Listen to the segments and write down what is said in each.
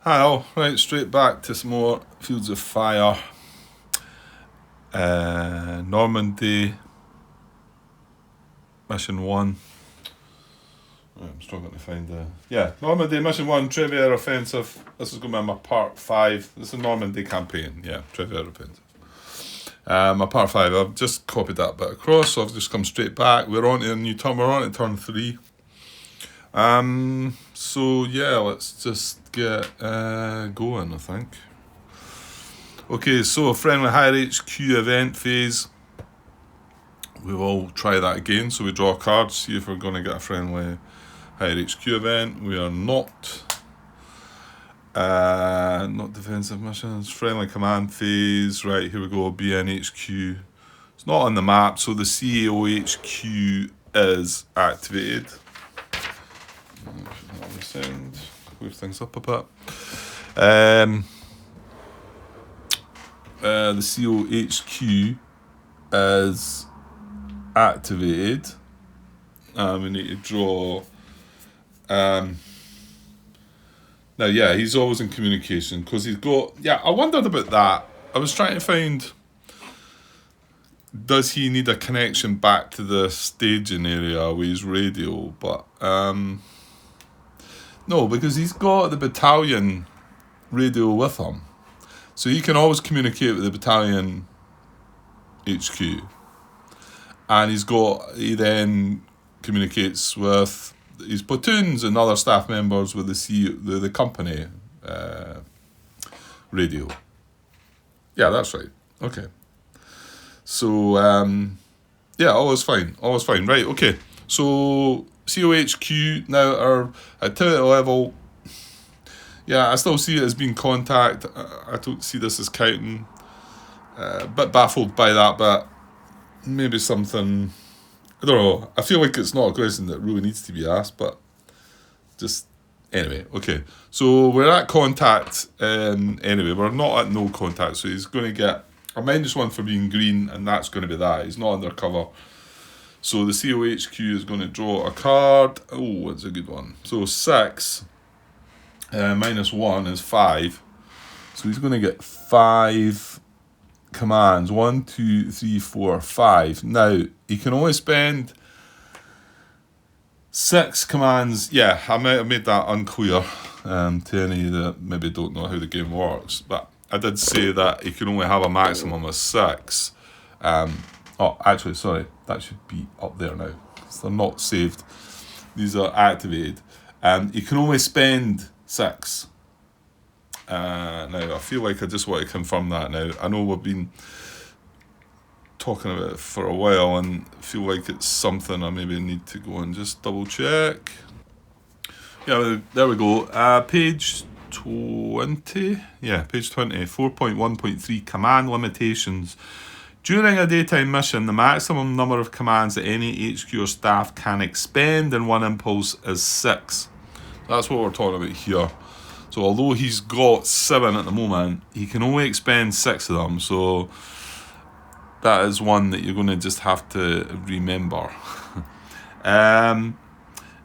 Hi all, right, straight back to some more Fields of Fire. Normandy, Mission 1. Right, I'm struggling to find the... Normandy, Mission 1, Trevieres Offensive. This is going to be my part 5. This is a Normandy campaign, Trevieres Offensive. My part 5, I've just copied that bit across, so I've just come straight back. We're on to a new turn, we're on to turn 3. Let's just get going, I think. Okay, so friendly higher HQ event phase. We will try that again. So we draw a card, see if we're going to get a friendly higher HQ event. We are not. Not defensive missions. Friendly command phase. Right, here we go. BNHQ. It's not on the map, so the CAO HQ is activated. Move things up a bit. The COHQ is activated. We need to draw. He's always in communication because he's got. I wondered about that. I was trying to find. Does he need a connection back to the staging area with his radio? But no, because he's got the battalion radio with him. So he can always communicate with the battalion HQ. And he then communicates with his platoons and other staff members with the company radio. Yeah, that's right. Okay. So, always fine. Right, okay. So, COHQ now are at activity level. I still see it as being contact. I don't see this as counting. A bit baffled by that, but maybe something... I don't know. I feel like it's not a question that really needs to be asked, but just... Anyway, okay. So we're at contact. Anyway, we're not at no contact, so he's going to get a -1 for being green, and that's going to be that. He's not undercover. So the COHQ is going to draw a card. Oh, it's a good one. So 6... -1 is 5. So he's going to get 5 commands. 1, 2, 3, 4, 5. Now, he can only spend 6 commands. Yeah, I might have made that unclear to any that maybe don't know how the game works. But I did say that he can only have a maximum of 6. Actually, sorry. That should be up there now. They're not saved. These are activated. He can only spend 6. Now, I feel like I just want to confirm that now. I know we've been talking about it for a while and feel like it's something I maybe need to go and just double check. Yeah, there we go. Page 20. Yeah, page 20. 4.1.3 command limitations. During a daytime mission, the maximum number of commands that any HQ or staff can expend in one impulse is 6. That's what we're talking about here. So although he's got 7 at the moment, he can only expend 6 of them. So that is one that you're going to just have to remember. In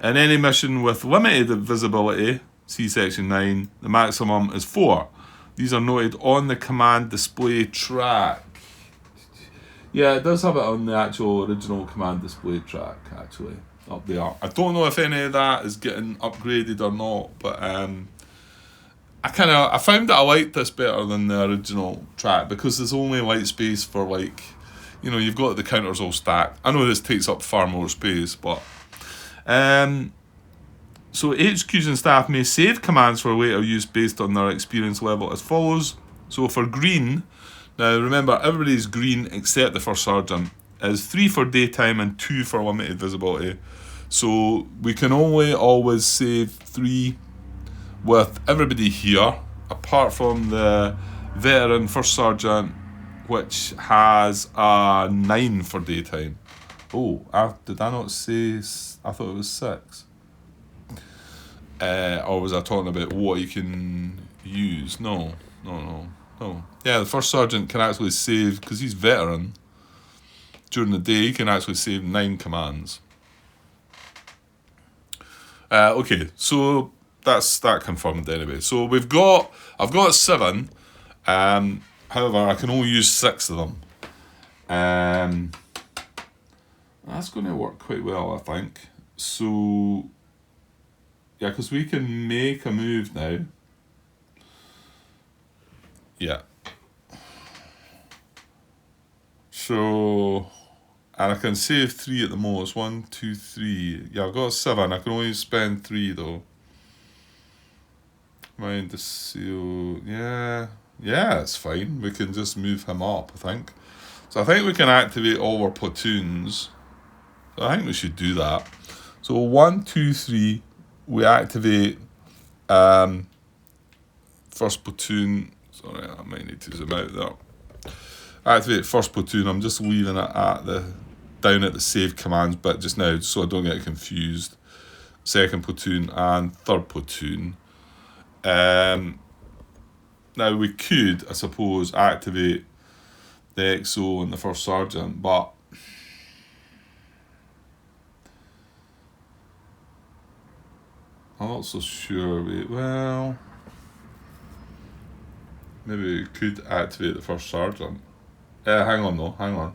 any mission with limited visibility, see section 9, the maximum is 4. These are noted on the command display track. Yeah, it does have it on the actual original command display track, actually. Up there. I don't know if any of that is getting upgraded or not, but I found that I liked this better than the original track because there's only white space for you've got the counters all stacked. I know this takes up far more space, but so HQs and staff may save commands for later use based on their experience level as follows. So for green, now remember everybody's green except the first sergeant, is 3 for daytime and 2 for limited visibility. So we can only always save 3 with everybody here, apart from the veteran first sergeant, which has a 9 for daytime. Oh, did I not say... I thought it was 6. Or was I talking about what you can use? No. Yeah, the first sergeant can actually save, because he's veteran, during the day he can actually save 9 commands. Okay, so that confirmed anyway. So I've got 7. However, I can only use 6 of them. That's going to work quite well, I think. So yeah, because we can make a move now. Yeah. So, and I can save 3 at the most. 1, 2, 3. Yeah, I've got 7. I can only spend 3 though. Mind the seal. Yeah, it's fine. We can just move him up, I think. So I think we can activate all our platoons. So I think we should do that. So 1, 2, 3. We activate first platoon. Sorry, I might need to zoom out there. Activate first platoon. I'm just leaving it at down at the save commands bit just now, so I don't get confused. Second platoon and third platoon. Now we could, I suppose, activate the XO and the first sergeant, but I'm not so sure. Well, maybe we could activate the first sergeant. Hang on.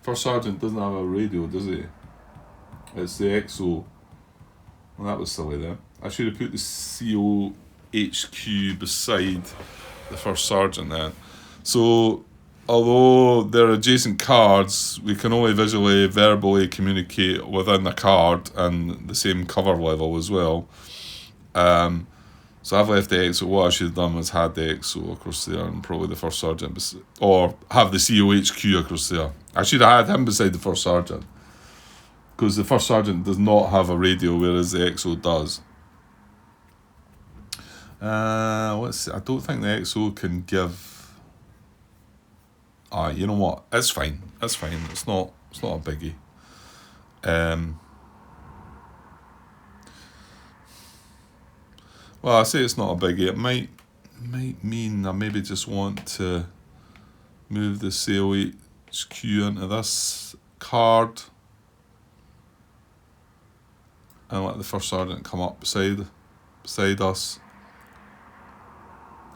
First sergeant doesn't have a radio, does he? It's the XO. Well, that was silly then. I should have put the CO HQ beside the first sergeant then. So, although they're adjacent cards, we can only visually, verbally communicate within the card and the same cover level as well. So I've left the XO. What I should have done was had the XO across there and probably the first sergeant, or have the COHQ across there. I should have had him beside the first sergeant, because the first sergeant does not have a radio, whereas the XO does. Let's see. I don't think the XO can give. You know what? It's fine. It's not a biggie. Well, I say it's not a biggie. It might mean I maybe just want to move the COHQ into this card and let the first sergeant come up beside us.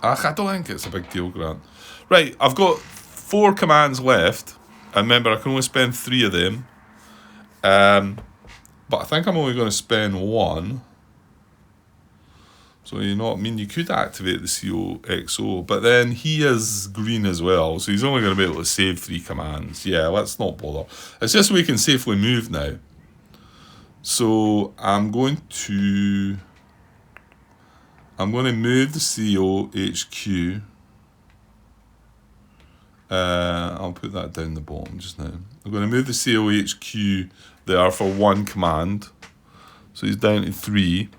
I don't think it's a big deal, Grant. Right, I've got 4 commands left. And remember, I can only spend 3 of them. But I think I'm only going to spend 1. So, you know what I mean? You could activate the COXO, but then he is green as well, so he's only going to be able to save 3 commands. Yeah, let's not bother. It's just we can safely move now. So, I'm going to move the COHQ. I'll put that down the bottom just now. I'm going to move the COHQ there for 1 command. So he's down to 3.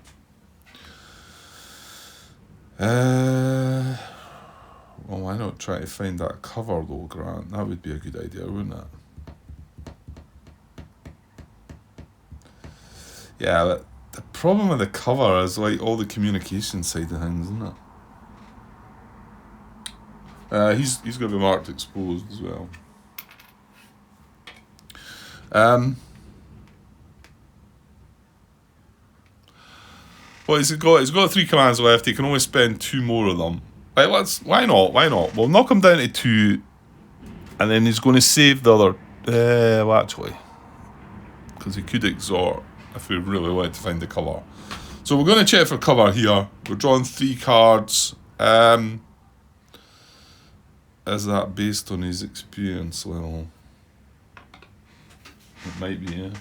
Well, why not try to find that cover though, Grant? That would be a good idea, wouldn't it? Yeah, but the problem with the cover is like all the communication side of things, isn't it? He's going to be marked exposed as well. Well, he's got 3 commands left. He can only spend 2 more of them. Right, why not? We'll knock him down to 2, and then he's going to save the other. Well, actually, because he could exhort if we really wanted to find the cover. So we're going to check for cover here. We're drawing 3 cards. Is that based on his experience level? It might be, yeah.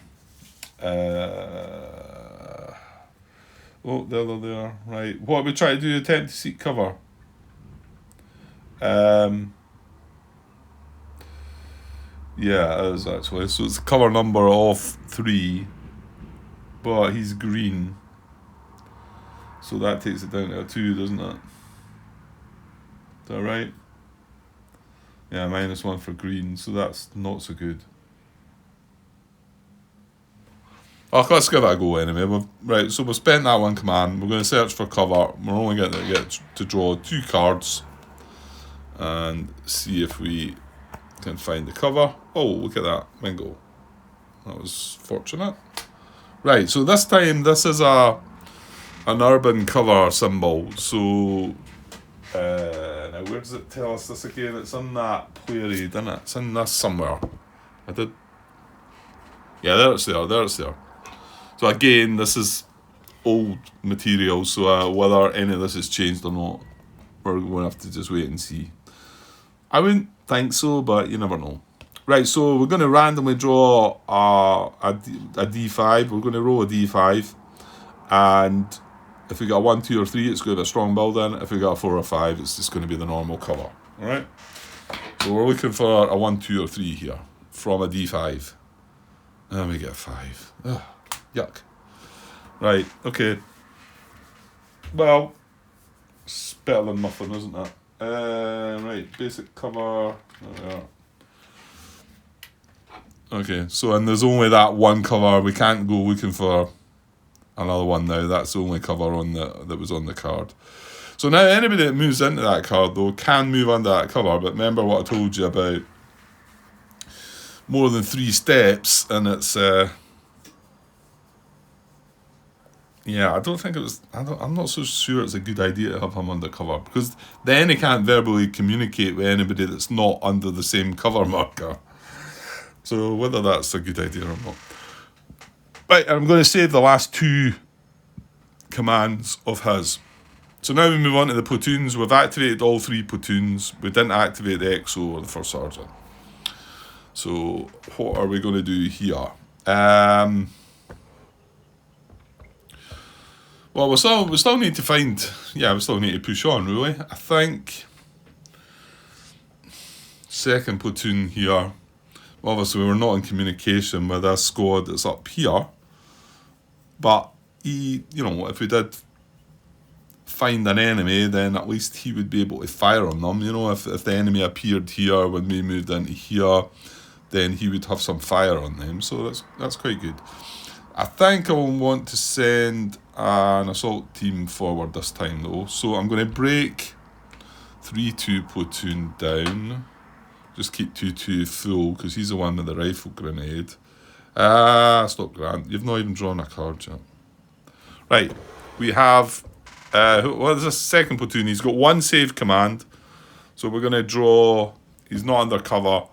Oh, there. Right. What we try to do? Attempt to seek cover. Yeah, it is actually. So it's cover number of 3, but he's green. So that takes it down to a 2, doesn't it? Is that right? Yeah, -1 for green, so that's not so good. Oh, let's give it a go anyway. Right, so we've spent that 1 command. We're going to search for cover. We're only going to get to draw 2 cards and see if we can find the cover. Oh, look at that. Bingo. That was fortunate. Right, so this time this is a an urban cover symbol. So now where does it tell us this again? It's in that player aid, isn't it? It's in this somewhere. Yeah, there it's there. So again, this is old material, so whether any of this has changed or not, we're going to have to just wait and see. I wouldn't think so, but you never know. Right, so we're going to randomly draw a D5. We're going to roll a D5, and if we got a 1, 2, or 3, it's going to be a strong building. If we got a 4 or 5, it's just going to be the normal cover. Alright? So we're looking for a 1, 2, or 3 here from a D5. And we get a 5. Ugh, yuck. Right, okay. Well, it's better than nothing, isn't it? Right, basic cover. There we are. Okay, so and there's only that one cover. We can't go looking for another one now. That's the only cover on that was on the card. So now anybody that moves into that card though can move under that cover. But remember what I told you about more than 3 steps, and it's yeah, I don't think it was. I'm not so sure it's a good idea to have him undercover, because then he can't verbally communicate with anybody that's not under the same cover marker. So whether that's a good idea or not. Right, I'm going to save the last 2 commands of his. So now we move on to the platoons. We've activated all 3 platoons. We didn't activate the XO or the first sergeant. So what are we going to do here? Well, we still need to find. Yeah, we still need to push on. Really, I think second platoon here. Obviously, we're not in communication with this squad that's up here. But if we did find an enemy, then at least he would be able to fire on them. If the enemy appeared here when we moved into here, then he would have some fire on them. So that's quite good. I think I'll want to send an assault team forward this time though. So I'm going to break 3-2 platoon down. Just keep 2-2 full, because he's the one with the rifle grenade. Stop, Grant. You've not even drawn a card yet. Right, we have what is this second platoon? He's got 1 save command, so we're going to draw. He's not undercover.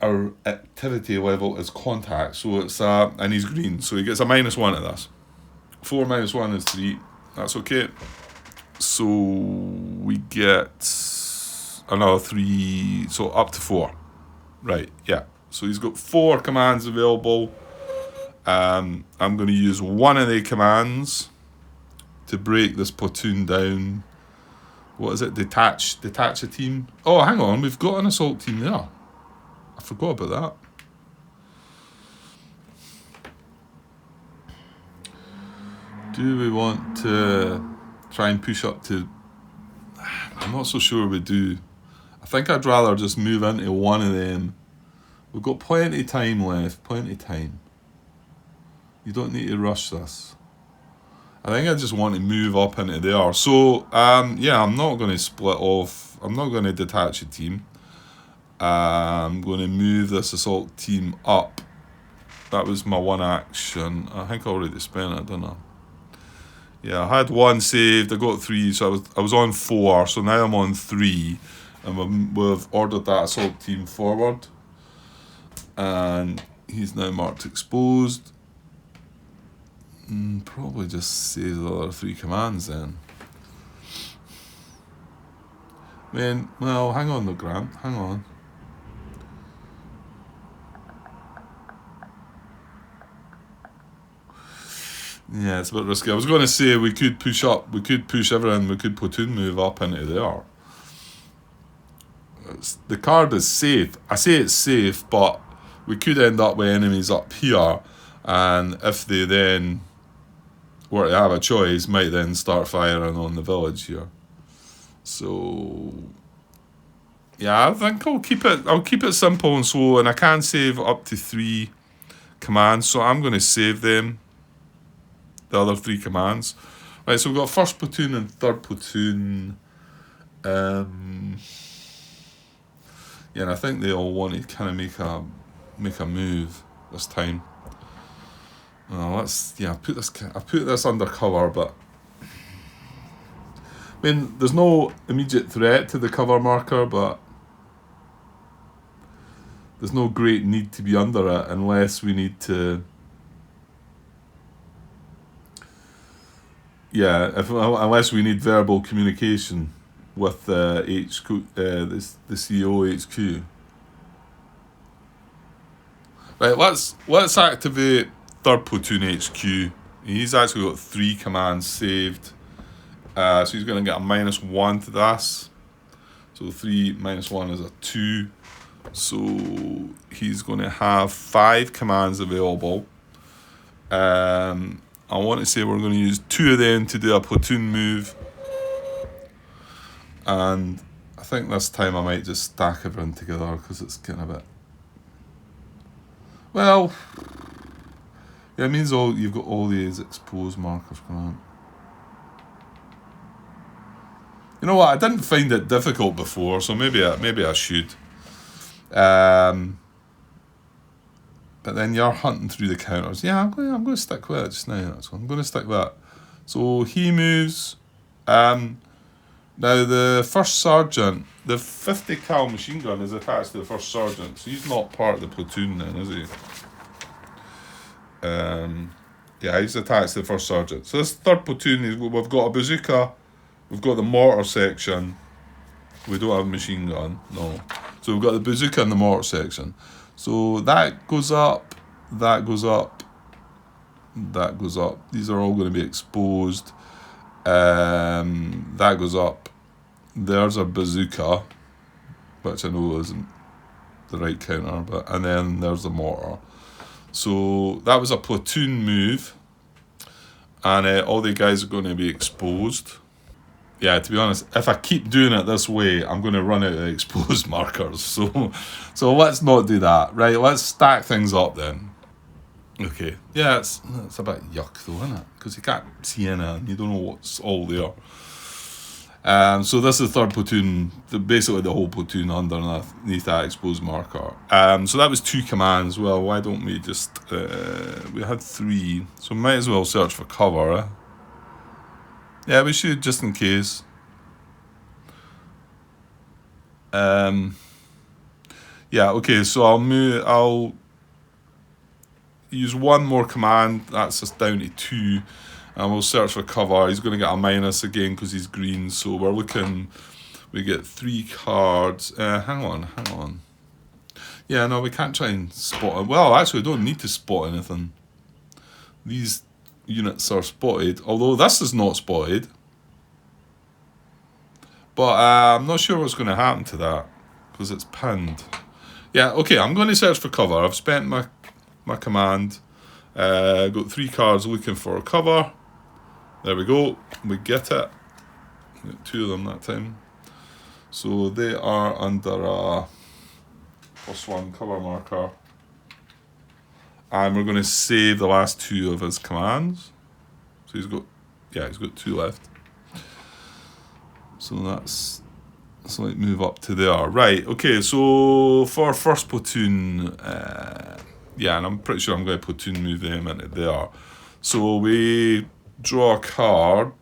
Our activity level is contact, so it's and he's green, so he gets a -1 at this. 4 minus 1 is 3. That's okay. So we get another 3, so up to 4. Right, yeah. So he's got 4 commands available. I'm going to use one of the commands to break this platoon down. What is it? Detach a team. Oh, hang on. We've got an assault team there. I forgot about that. Do we want to try and push up to... I'm not so sure we do. I think I'd rather just move into one of them. We've got plenty of time left. Plenty of time. You don't need to rush this. I think I just want to move up into there. So, yeah, I'm not going to split off. I'm not going to detach a team. I'm going to move this assault team up. That was my one action. I think I already spent it, didn't I? Yeah, I had 1 saved. I got 3, so I was on 4. So now I'm on 3, and we've ordered that assault team forward. And he's now marked exposed. Probably just save the other 3 commands then. Well, hang on though, Grant. Hang on. Yeah, it's a bit risky. I was going to say we could push up. We could push everything. We could platoon move up into there. The card is safe. I say it's safe, but we could end up with enemies up here. And if they then were to have a choice, might then start firing on the village here. So yeah, I think I'll keep it simple and slow, and I can save up to 3 commands, so I'm going to save them, the other 3 commands. Right, so we've got first platoon and third platoon. Yeah, and I think they all want to kind of make a move this time. Well, I put this under cover, but I mean, there's no immediate threat to the cover marker, but there's no great need to be under it unless we need to. Yeah, unless we need verbal communication with HQ, the CO HQ. Right, let's activate third platoon HQ. He's actually got 3 commands saved. So he's going to get a -1 to this. So 3 minus 1 is a 2. So he's going to have 5 commands available. I want to say we're going to use 2 of them to do a platoon move. And I think this time I might just stack everyone together because it's kind of a bit. Well, yeah, it means you've got all these exposed markers going on. You know what? I didn't find it difficult before, so maybe I should. But then you're hunting through the counters. Yeah, I'm going to stick with it just now. So I'm going to stick with it. So he moves. Now the first sergeant, the 50 cal machine gun is attached to the first sergeant, so he's not part of the platoon then, is he? Yeah, he's attached to the first sergeant. So this third platoon, we've got a bazooka, we've got the mortar section. We don't have a machine gun, no. So we've got the bazooka and the mortar section. So that goes up, that goes up, that goes up. These are all going to be exposed. That goes up. There's a bazooka, which I know isn't the right counter, and then there's the mortar. So that was a platoon move, and all the guys are going to be exposed. Yeah, to be honest, if I keep doing it this way, I'm going to run out of exposed markers. So let's not do that. Right, let's stack things up then. Okay. Yeah, it's a bit yuck though, isn't it? Because you can't see in it and you don't know what's all there. So this is the third platoon, basically the whole platoon underneath that exposed marker. So that was 2 commands. Well, why don't we just... we had 3, so we might as well search for cover, eh? Yeah, we should, just in case. Yeah, okay, so I'll use 1 more command. That's just down to 2. And we'll search for cover. He's going to get a minus again because he's green. So we're looking... We get 3 cards. Hang on. Yeah, no, we can't try and spot it. Well, actually, we don't need to spot anything. These units are spotted, although this is not spotted. But I'm not sure what's going to happen to that because it's pinned. Yeah, okay, I'm going to search for cover. I've spent my command. Got 3 cards looking for cover. There we go. We get it. We got 2 of them that time. So they are under a +1 cover marker. And we're going to save the last 2 of his commands. So he's got 2 left. So let's like move up to there. Right, okay, so for first platoon, yeah, and I'm pretty sure I'm going to platoon move them into there. So we draw a card.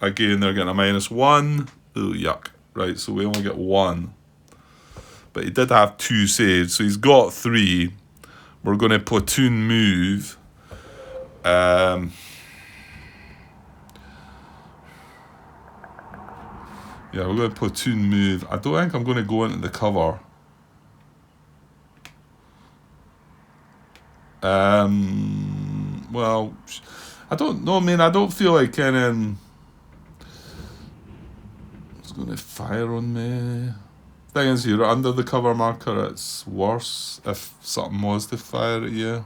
Again, they're getting a -1. Oh, yuck. Right, so we only get 1. But he did have 2 saved, so he's got 3. We're going to platoon move. Yeah, we're going to platoon move. I don't think I'm going to go into the cover. Well, I don't know, man. I don't feel like it's going to fire on me. Thing is, you're under the cover marker, it's worse if something was to fire at you.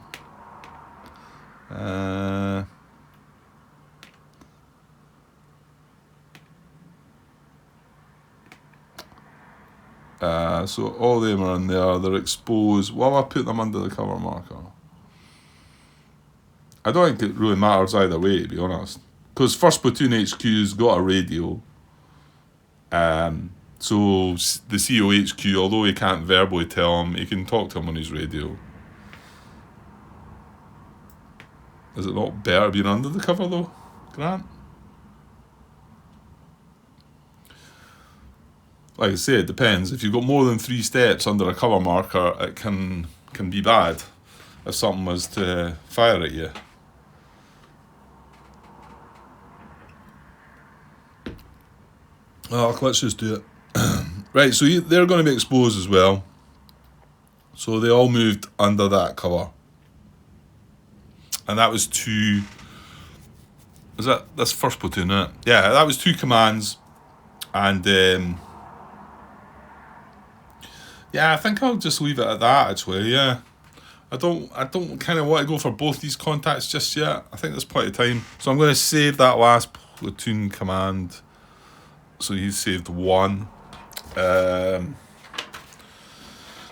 So all of them are in there, they're exposed. Well, I put them under the cover marker. I don't think it really matters either way, to be honest. Because first platoon HQ's got a radio. So the COHQ, although he can't verbally tell him, he can talk to him on his radio. Is it not better being under the cover though, Grant? Like I say, it depends. If you've got more than 3 steps under a cover marker, it can be bad if something was to fire at you. Oh, let's just do it. Right, so they're going to be exposed as well. So they all moved under that cover. And that was 2... Is that... That's first platoon, isn't it? Yeah, that was 2 commands. And... yeah, I think I'll just leave it at that, actually, yeah. I don't kind of want to go for both these contacts just yet. I think there's plenty of time. So I'm going to save that last platoon command. So he's saved 1.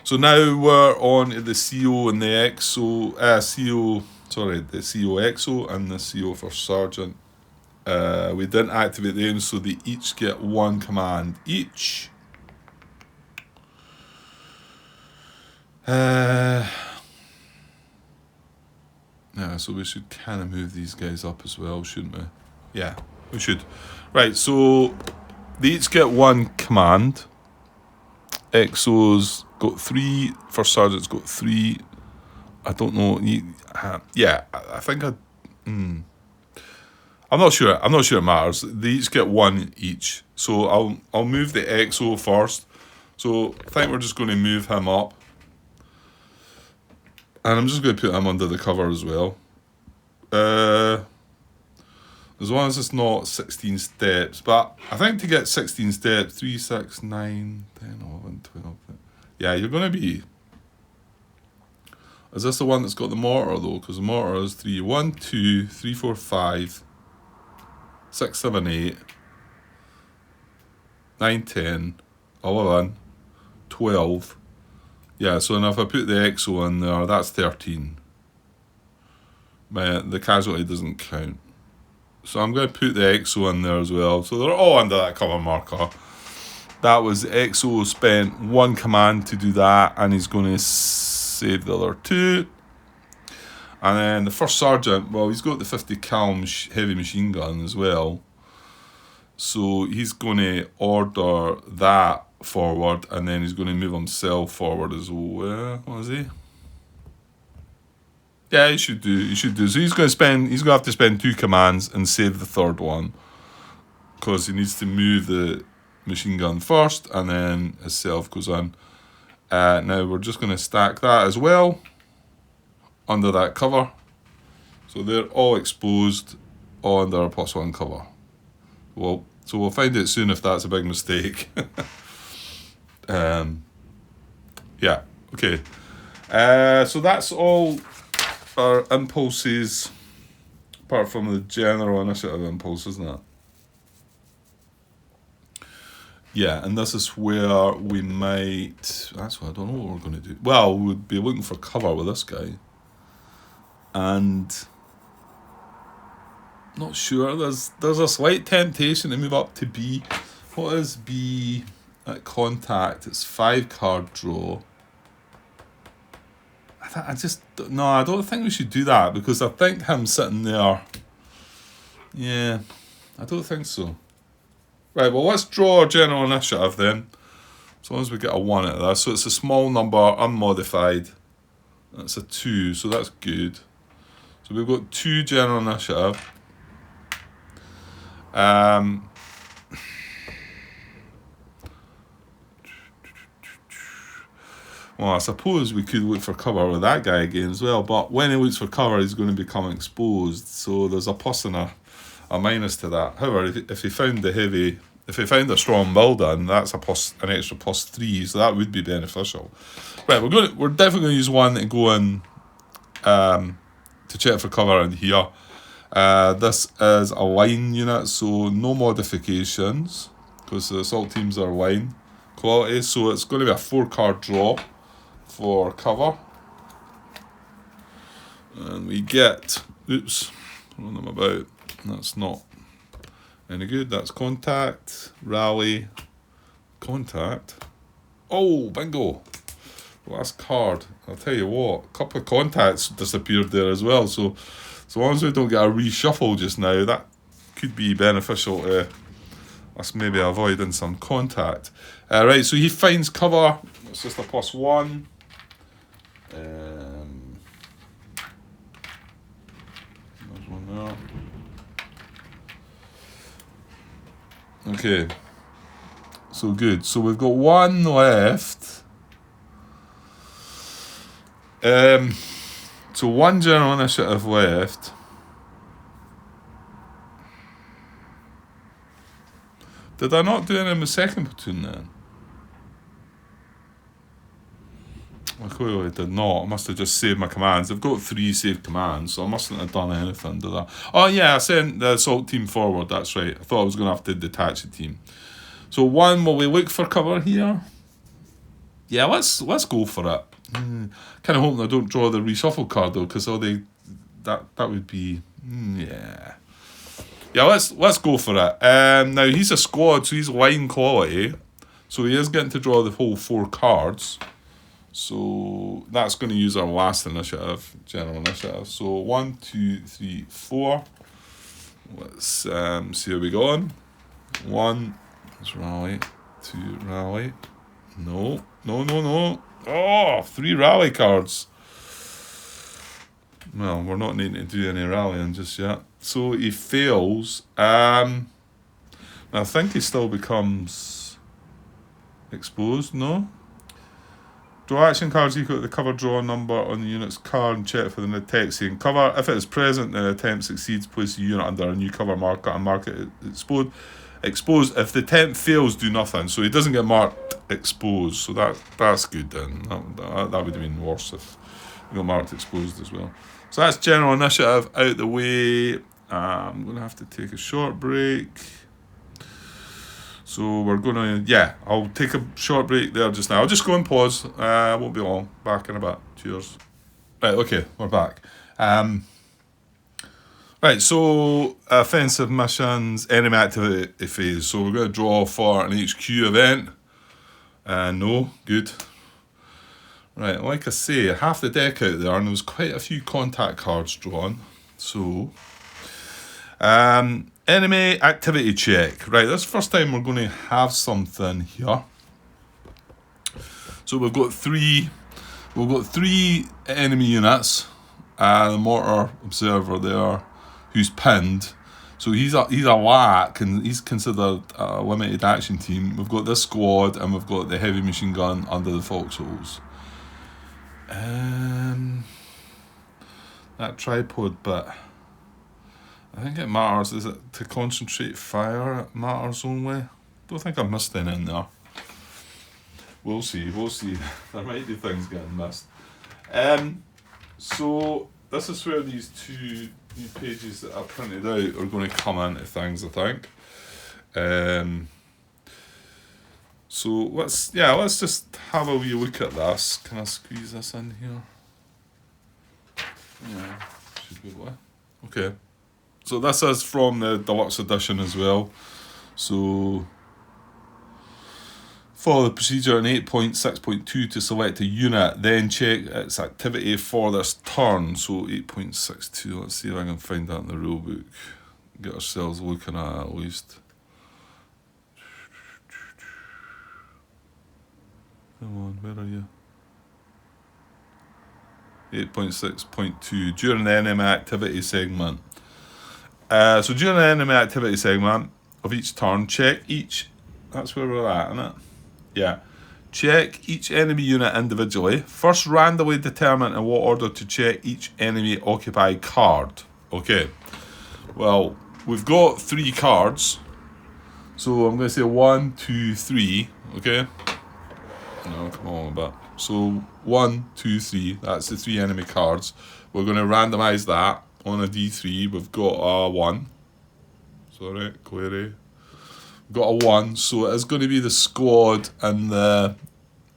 So now we're on to the CO and the XO. The CO XO and the CO for Sergeant. We didn't activate them, so they each get 1 command each. Yeah, so we should kind of move these guys up as well, shouldn't we? Yeah, we should. Right, so they each get 1 command. XO's got 3. First Sergeant's got 3. I don't know. Yeah, I think I'm not sure. I'm not sure it matters. They each get 1 each. So I'll move the XO first. So I think we're just going to move him up. And I'm just going to put him under the cover as well. As long as it's not 16 steps. But I think to get 16 steps, 3, 6, 9, 10, 11, 12. Yeah, you're going to be... Is this the one that's got the mortar though? Because the mortar is 3. 1, 2, 3, 4, 5, 6, 7, 8, 9, 10, 11, 12. Yeah, so now if I put the XO in there, that's 13. The casualty doesn't count. So I'm going to put the XO in there as well. So they're all under that cover marker. That was XO spent 1 command to do that, and he's going to save the other 2. And then the first sergeant, well, he's got the 50 cal heavy machine gun as well. So he's going to order that forward, and then he's going to move himself forward as well. What is he? Yeah, he should do. So he's going to have to spend 2 commands and save the 3rd one, because he needs to move the machine gun first, and then himself goes on. Now we're just going to stack that as well under that cover. So they're all exposed under a +1 cover. Well, so we'll find out soon if that's a big mistake. Yeah, okay. So that's all our impulses, apart from the general initiative impulse, isn't it? Yeah, and this is where we might... Actually, I don't know what we're going to do. Well, we'd be looking for cover with this guy. And... Not sure. There's a slight temptation to move up to B. What is B at contact? It's 5 card draw. I don't think we should do that, because I think him sitting there... Yeah, I don't think so. Right, well, let's draw our general initiative then. As long as we get a 1 out of that. So it's a small number, unmodified. That's a 2, so that's good. So we've got 2 general initiative. Well, I suppose we could look for cover with that guy again as well, but when he looks for cover, he's going to become exposed, so there's a plus and a minus to that. However, if he found a strong building, that's an extra +3, so that would be beneficial. Right, we're definitely going to use 1 to go in to check for cover in here. This is a line unit, so no modifications, because the assault teams are line quality, so it's going to be a 4-card draw for cover. And we get, run them about, that's not any good. That's contact, rally, contact. Oh, bingo. Last card. I'll tell you what, a couple of contacts disappeared there as well, so So long as we don't get a reshuffle just now, that could be beneficial to us maybe avoiding some contact. Right, so he finds cover. It's just a +1. There's one there. Okay. So good. So we've got one left. So one general initiative left. Did I not do any in the second platoon then? I clearly did not. I must have just saved my commands. I've got 3 saved commands, so I mustn't have done anything, did I? Oh yeah, I sent the assault team forward, that's right. I thought I was going to have to detach the team. So one, will we look for cover here? Yeah, let's go for it. Kind of hoping I don't draw the reshuffle card though, because that would be yeah. Yeah, let's go for it. Now he's a squad, so he's line quality, so he is getting to draw the whole 4 cards. So that's going to use our last initiative, general initiative. So 1, 2, 3, 4. Let's see how we go on. 1, let's rally. 2, rally. No. Oh, 3 rally cards. Well, we're not needing to do any rallying just yet. So he fails. I think he still becomes exposed, no? Draw action cards equal to the cover draw number on the unit's card and check for the text saying cover. If it is present, then the attempt succeeds. Place the unit under a new cover marker and mark it exposed. If the attempt fails, do nothing. So he doesn't get marked exposed. So that's good then. That would have been worse if he got marked exposed as well. So that's general initiative out the way. I'm going to have to take a short break. So we're going to, I'll take a short break there just now. I'll just go and pause. Won't be long. Back in a bit. Cheers. Right, okay, we're back. Right, so offensive missions, enemy activity phase. So we're going to draw for an HQ event. No, good. Right, like I say, half the deck out there, and there was quite a few contact cards drawn. So, enemy activity check. Right, this is the first time we're going to have something here. So we've got three enemy units. The mortar observer there, who's pinned. So he's a LAC, and he's considered a limited action team. We've got this squad, and we've got the heavy machine gun under the foxholes. That tripod bit, I think it matters. Is it to concentrate fire? It matters only. Don't think I missed any in there. We'll see. There might be things getting missed. So this is where these 2 new pages that I printed out are going to come into things, I think. So let's just have a wee look at this. Can I squeeze this in here? Yeah, should be able to. Okay. So this is from the deluxe edition as well. So follow the procedure in 8.6.2 to select a unit, then check its activity for this turn. So 8.62, let's see if I can find that in the rulebook. Get ourselves looking at least. Come on, where are you? 8.6.2, during the enemy activity segment. So during the enemy activity segment of each turn, check each, that's where we're at, isn't it? Yeah. Check each enemy unit individually. First, randomly determine in what order to check each enemy occupied card. Okay. Well, we've got 3 cards. So I'm going to say 1, 2, 3. Okay. No, come on a bit. So 1, 2, 3. That's the 3 enemy cards. We're going to randomise that on a D3. We've got a 1. Sorry, query. We've got a 1. So it is going to be the squad and the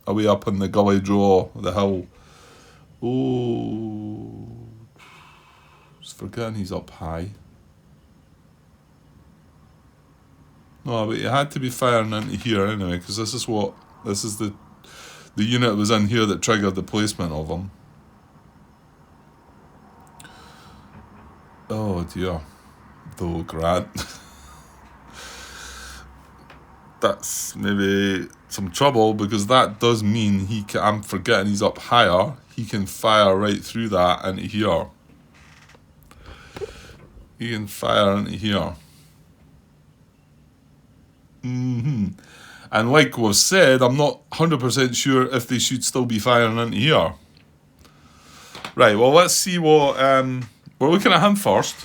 away up in the gully draw, the hill. Oh, just forgetting he's up high. No, but he had to be firing into here anyway, because this is the unit that was in here that triggered the placement of him. Oh dear. Though, Grant. That's maybe some trouble, because that does mean he can, I'm forgetting he's up higher. He can fire right through that into here. He can fire into here. And like was said, I'm not 100% sure if they should still be firing into here. Right, well, let's see what... we're looking at him first.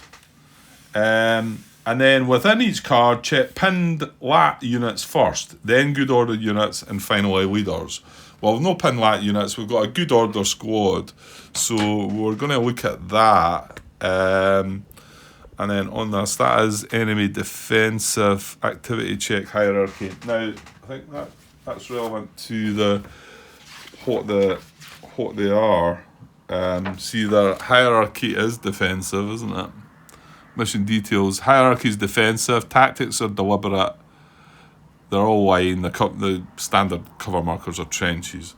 And then within each card, check pinned lat units first, then good order units, and finally leaders. Well, with no pinned lat units, we've got a good order squad. So we're going to look at that. And then on this, that is enemy defensive activity check hierarchy. Now, I think that's relevant to what they are. See, their hierarchy is defensive, isn't it? Mission details. Hierarchy is defensive. Tactics are deliberate. They're all line. The standard cover markers are trenches.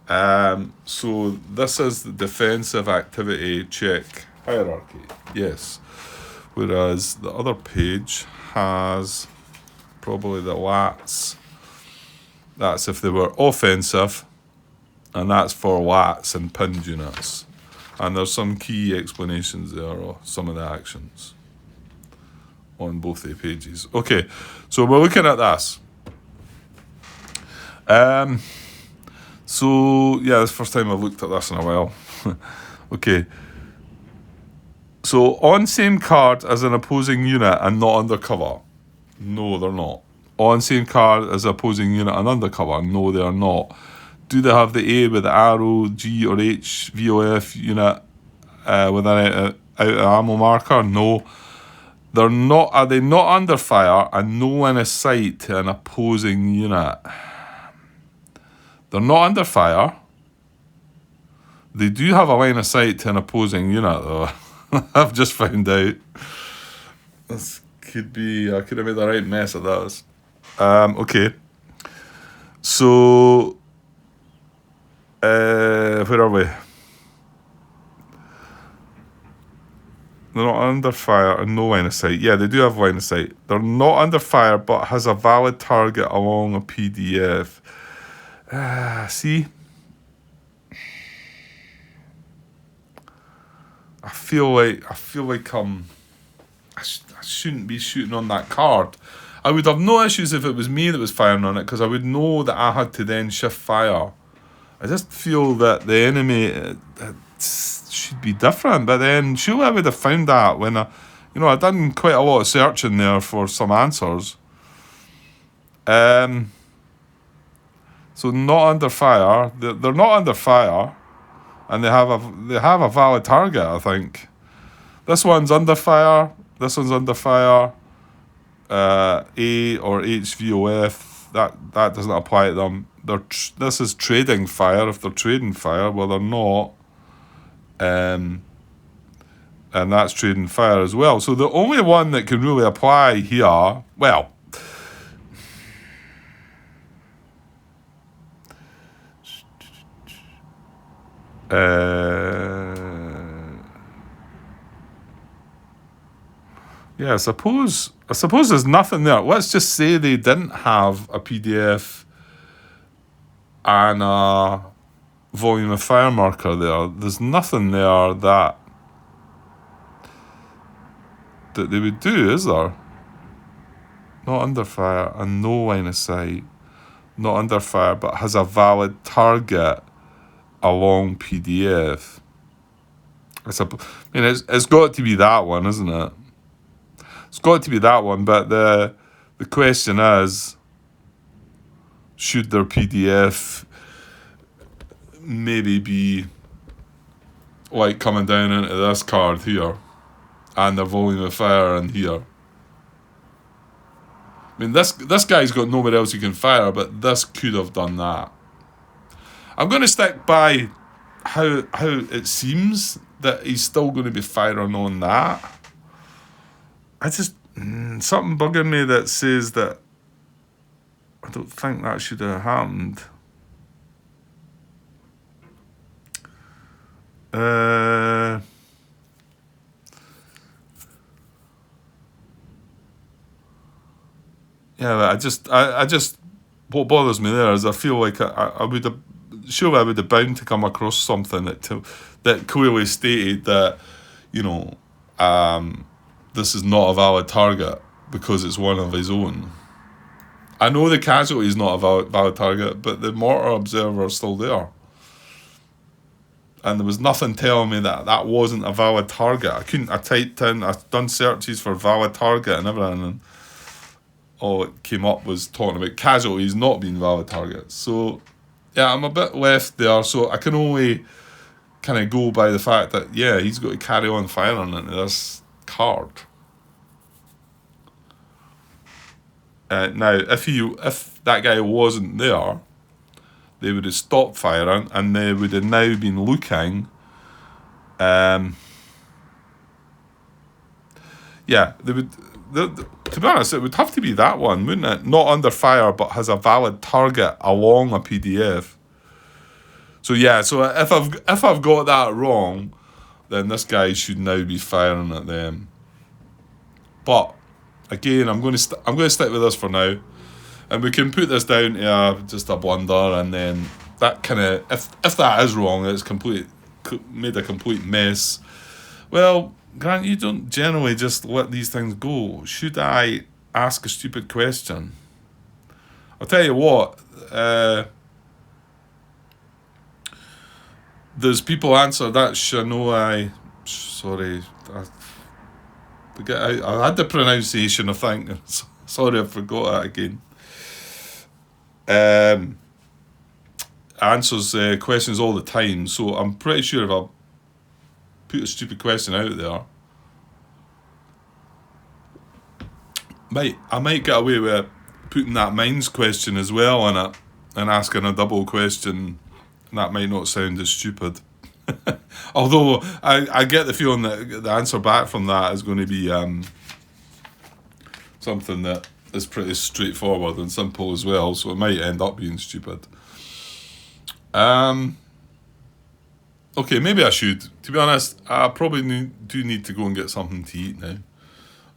So this is the defensive activity check hierarchy. Yes. Whereas the other page has probably the lats. That's if they were offensive. And that's for lats and pinned units. And there's some key explanations there of some of the actions on both the pages. Okay, so we're looking at this. So, yeah, this is the first time I've looked at this in a while. Okay. So, on same card as an opposing unit and not undercover. No, they're not. On same card as opposing unit and undercover. No, they are not. Do they have the A with the arrow, G or H, VOF unit with an out of ammo marker? No. They're not. Are they not under fire and no line of sight to an opposing unit? They're not under fire. They do have a line of sight to an opposing unit, though. I've just found out. This could be... I could have made the right mess of this. Okay. So... where are we? They're not under fire and no line of sight. Yeah, they do have line of sight. They're not under fire, but has a valid target along a PDF. See? I feel like I shouldn't be shooting on that card. I would have no issues if it was me that was firing on it, because I would know that I had to then shift fire. I just feel that the enemy should be different. But then surely I would have found that when I'd done quite a lot of searching there for some answers. So not under fire. They're not under fire, and they have a valid target. I think this one's under fire. This one's under fire. A or HVOF. That doesn't apply to them. This is trading fire. If they're trading fire, well, they're not. And that's trading fire as well. So the only one that can really apply here, well, yeah, I suppose there's nothing there. Let's just say they didn't have a PDF and a volume of fire marker there. There's nothing there that they would do, is there? Not under fire and no line of sight. Not under fire, but has a valid target along PDF. It's got to be that one, isn't it? It's got to be that one, but the question is, should their PDF maybe be like coming down into this card here and the volume of fire in here? I mean, this guy's got nowhere else he can fire, but this could have done that. I'm going to stick by how it seems that he's still going to be firing on that. I just... something bugging me that says that I don't think that should have happened. yeah, I just, what bothers me there is I feel like I would have, surely I would have bound to come across something that clearly stated that, you know, this is not a valid target because it's one of his own. I know the casualty is not a valid target, but the mortar observer is still there. And there was nothing telling me that wasn't a valid target. I typed in, I've done searches for valid target and everything, and all it came up was talking about casualties not being valid targets. So, yeah, I'm a bit left there. So I can only kind of go by the fact that, yeah, he's got to carry on firing into this card. Now, if that guy wasn't there, they would have stopped firing and they would have now been looking. Yeah, they would. To be honest, it would have to be that one, wouldn't it? Not under fire, but has a valid target along a PDF. So yeah, so if I've got that wrong, then this guy should now be firing at them. But again, I'm going to stick with this for now, and we can put this down to just a blunder, and then that kind of, if that is wrong, it's made a complete mess. Well, Grant, you don't generally just let these things go. Should I ask a stupid question? I'll tell you what. There's people answer that Shanoi. Sorry, I had the pronunciation, I think. Sorry, I forgot it again. Answers questions all the time, so I'm pretty sure if I put a stupid question out there, I might get away with putting that minds question as well in it and asking a double question. That might not sound as stupid. Although I get the feeling that the answer back from that is going to be something that is pretty straightforward and simple as well, so it might end up being stupid. Okay, maybe I should. To be honest, I probably do need to go and get something to eat now.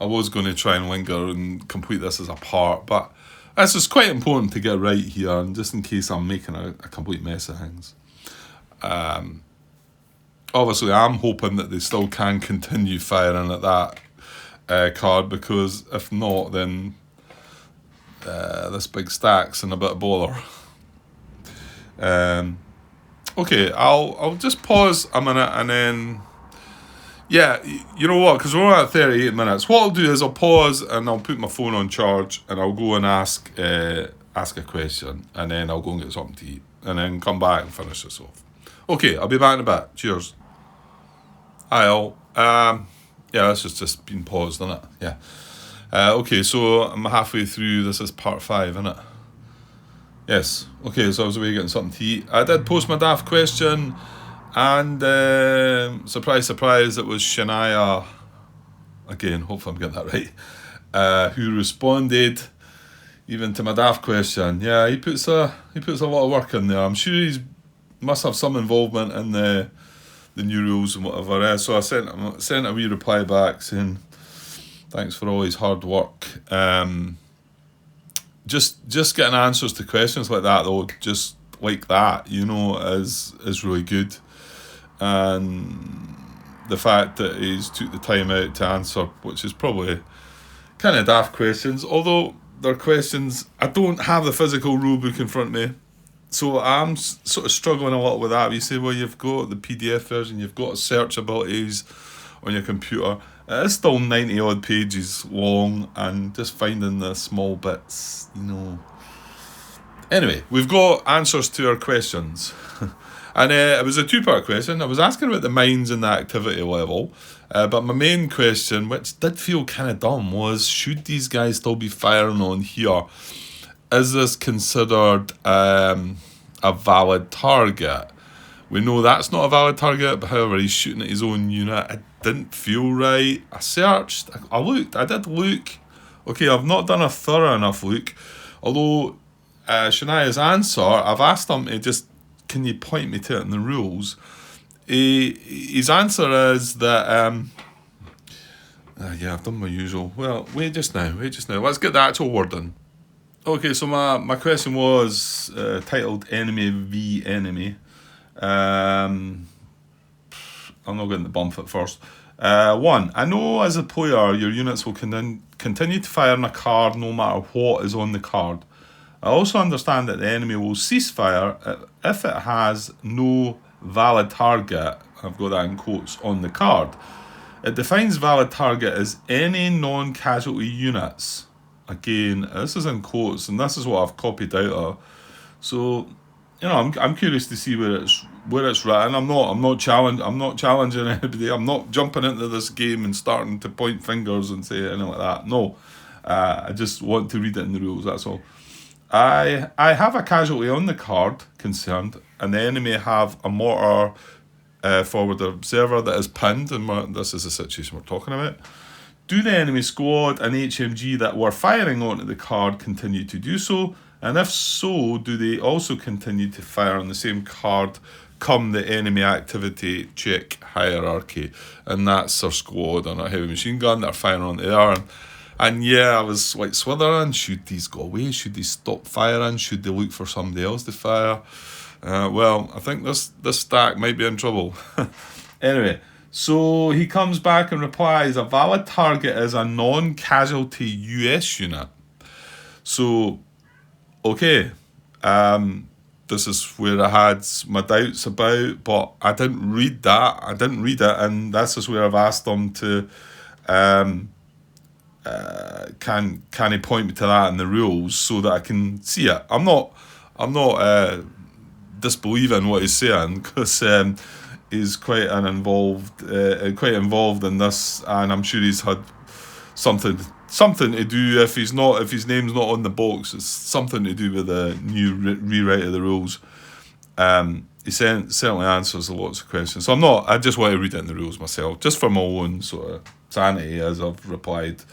I was going to try and linger and complete this as a part, but it's just quite important to get right here, and just in case I'm making a complete mess of things. Obviously, I'm hoping that they still can continue firing at that card, because if not, then this big stack's in a bit of bother. Okay, I'll just pause a minute and then, yeah, you know what, because we're on at 38 minutes. What I'll do is I'll pause and I'll put my phone on charge and I'll go and ask a question, and then I'll go and get something to eat and then come back and finish this off. Okay, I'll be back in a bit. Cheers. Hi all. Yeah, this has just been paused, isn't it? Yeah. Okay, so I'm halfway through. This is part 5, isn't it? Yes. Okay, so I was away getting something to eat. I did post my daft question, and surprise, surprise, it was Shania, again, hopefully I'm getting that right, who responded even to my daft question. Yeah, he puts a lot of work in there. I'm sure he must have some involvement in the new rules and whatever. So I sent a wee reply back saying thanks for all his hard work. Just getting answers to questions like that, though, just like that, you know, is really good. And the fact that he's took the time out to answer, which is probably kind of daft questions, although they're questions. I don't have the physical rule book in front of me, so I'm sort of struggling a lot with that. You say, well, you've got the PDF version, you've got search abilities on your computer. It's still 90 odd pages long, and just finding the small bits, you know. Anyway, we've got answers to our questions. And it was a 2-part question. I was asking about the mines and the activity level, but my main question, which did feel kind of dumb, was should these guys still be firing on here? Is this considered a valid target? We know that's not a valid target, but however, he's shooting at his own unit. It didn't feel right. I searched, I looked, I did look. Okay, I've not done a thorough enough look. Although Shania's answer, I've asked him to just, can you point me to it in the rules? His answer is that, yeah, I've done my usual. Well, wait just now. Let's get the actual wording. Okay, so my question was titled Enemy v Enemy. I'm not getting the bump at first. One, I know as a player your units will continue to fire on a card no matter what is on the card. I also understand that the enemy will cease fire if it has no valid target, I've got that in quotes, on the card. It defines valid target as any non-casualty units. Again, this is in quotes, and this is what I've copied out of. So, I'm curious to see where it's written. I'm not challenging anybody. I'm not jumping into this game and starting to point fingers and say anything like that. No, I just want to read it in the rules. That's all. I have a casualty on the card concerned, and the enemy have a mortar forward observer that is pinned, and this is the situation we're talking about. Do the enemy squad and HMG that were firing onto the card continue to do so? And if so, do they also continue to fire on the same card come the enemy activity check hierarchy? And that's their squad on a heavy machine gun that are firing on the air. And yeah, I was like swithering. Should these go away? Should they stop firing? Should they look for somebody else to fire? Well, I think this stack might be in trouble. Anyway, so he comes back and replies, a valid target is a non-casualty US unit. So, okay, this is where I had my doubts about, but I didn't read that. I didn't read it, and this is where I've asked them to, can he point me to that in the rules so that I can see it? I'm not disbelieving what he's saying, because he's quite involved in this, and I'm sure he's had something to do. If his name's not on the box, it's something to do with the new rewrite of the rules. He certainly answers lots of questions. So I just want to read it in the rules myself, just for my own sort of sanity, as I've replied.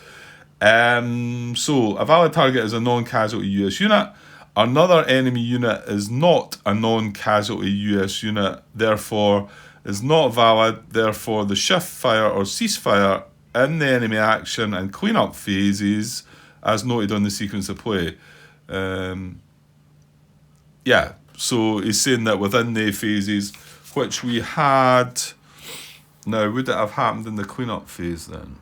So a valid target is a non-casualty US unit. Another enemy unit is not a non-casualty US unit, therefore is not valid. Therefore, the shift fire or ceasefire in the enemy action and cleanup phases, as noted on the sequence of play. Yeah, so he's saying that within the phases, which we had. Now, would it have happened in the cleanup phase then?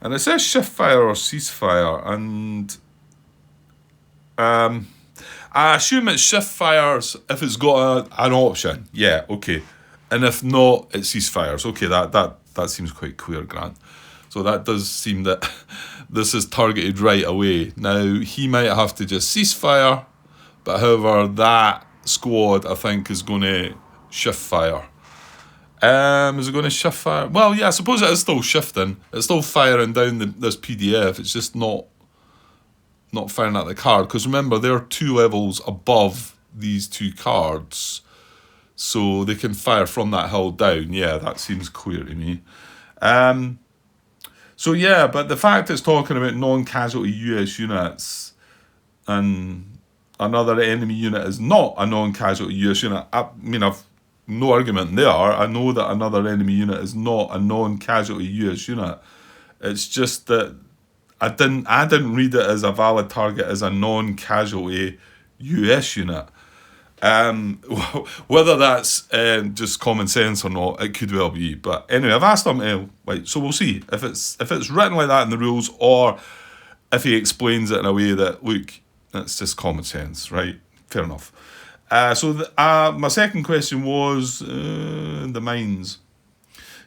And it says shift fire or ceasefire, and I assume it's shift fires if it's got an option. Yeah, okay. And if not, it ceasefires. Okay, that seems quite clear, Grant. So that does seem that this is targeted right away. Now, he might have to just ceasefire, but however, that squad, I think, is going to shift fire. Is it going to shift fire? Well, yeah, I suppose it is still shifting. It's still firing down this PDF. It's just not firing at the card. Because remember, they're 2 levels above these 2 cards. So they can fire from that hill down. Yeah, that seems clear to me. So yeah, but the fact it's talking about non-casualty US units and another enemy unit is not a non-casualty US unit. I mean, I've no argument there. I know that another enemy unit is not a non-casualty US unit. It's just that I didn't read it as a valid target as a non-casualty US unit. Whether that's just common sense or not, it could well be. But anyway, I've asked him, right, so we'll see if it's written like that in the rules, or if he explains it in a way that, look, it's just common sense, right? Fair enough. So my second question was the mines.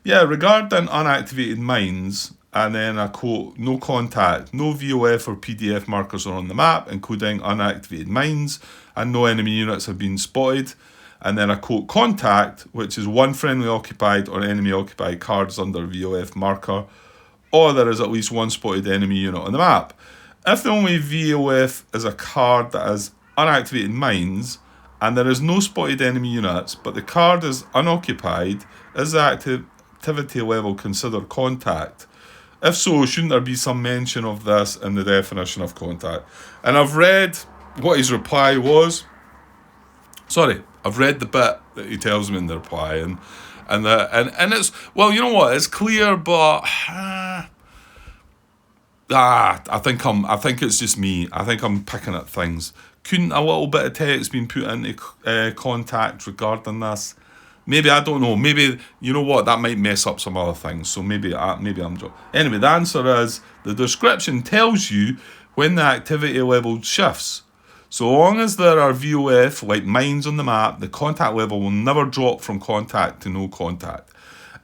Yeah, regarding unactivated mines, and then I quote, no contact, no VOF or PDF markers are on the map, including unactivated mines, and no enemy units have been spotted. And then I quote, contact, which is 1 friendly occupied or enemy occupied cards under VOF marker, or there is at least 1 spotted enemy unit on the map. If the only VOF is a card that has unactivated mines, and there is no spotted enemy units, but the card is unoccupied, is the activity level considered contact? If so, shouldn't there be some mention of this in the definition of contact? And I've read what his reply was. Sorry, I've read the bit that he tells me in the reply, and it's, well, you know what, it's clear, but I think it's just me. I think I'm picking at things. Couldn't a little bit of text been put into contact regarding this? Maybe, I don't know. Maybe, you know what, that might mess up some other things. So maybe I'm joking. Anyway, the answer is the description tells you when the activity level shifts. So long as there are VOF, like mines on the map, the contact level will never drop from contact to no contact.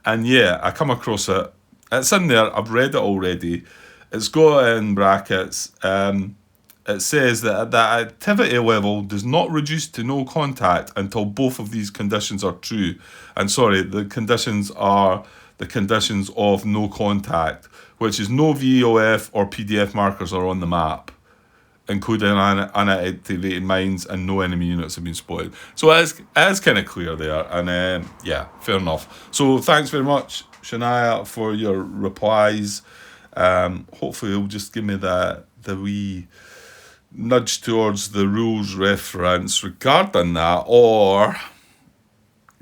And yeah, I come across it. It's in there. I've read it already. It's got in brackets. It says that that activity level does not reduce to no contact until both of these conditions are true. And sorry, the conditions are the conditions of no contact, which is no VOF or PDF markers are on the map, including unactivated mines, and no enemy units have been spotted. So it is kind of clear there, and yeah, fair enough. So thanks very much, Shania, for your replies. Hopefully you'll just give me the wee nudge towards the rules reference regarding that, or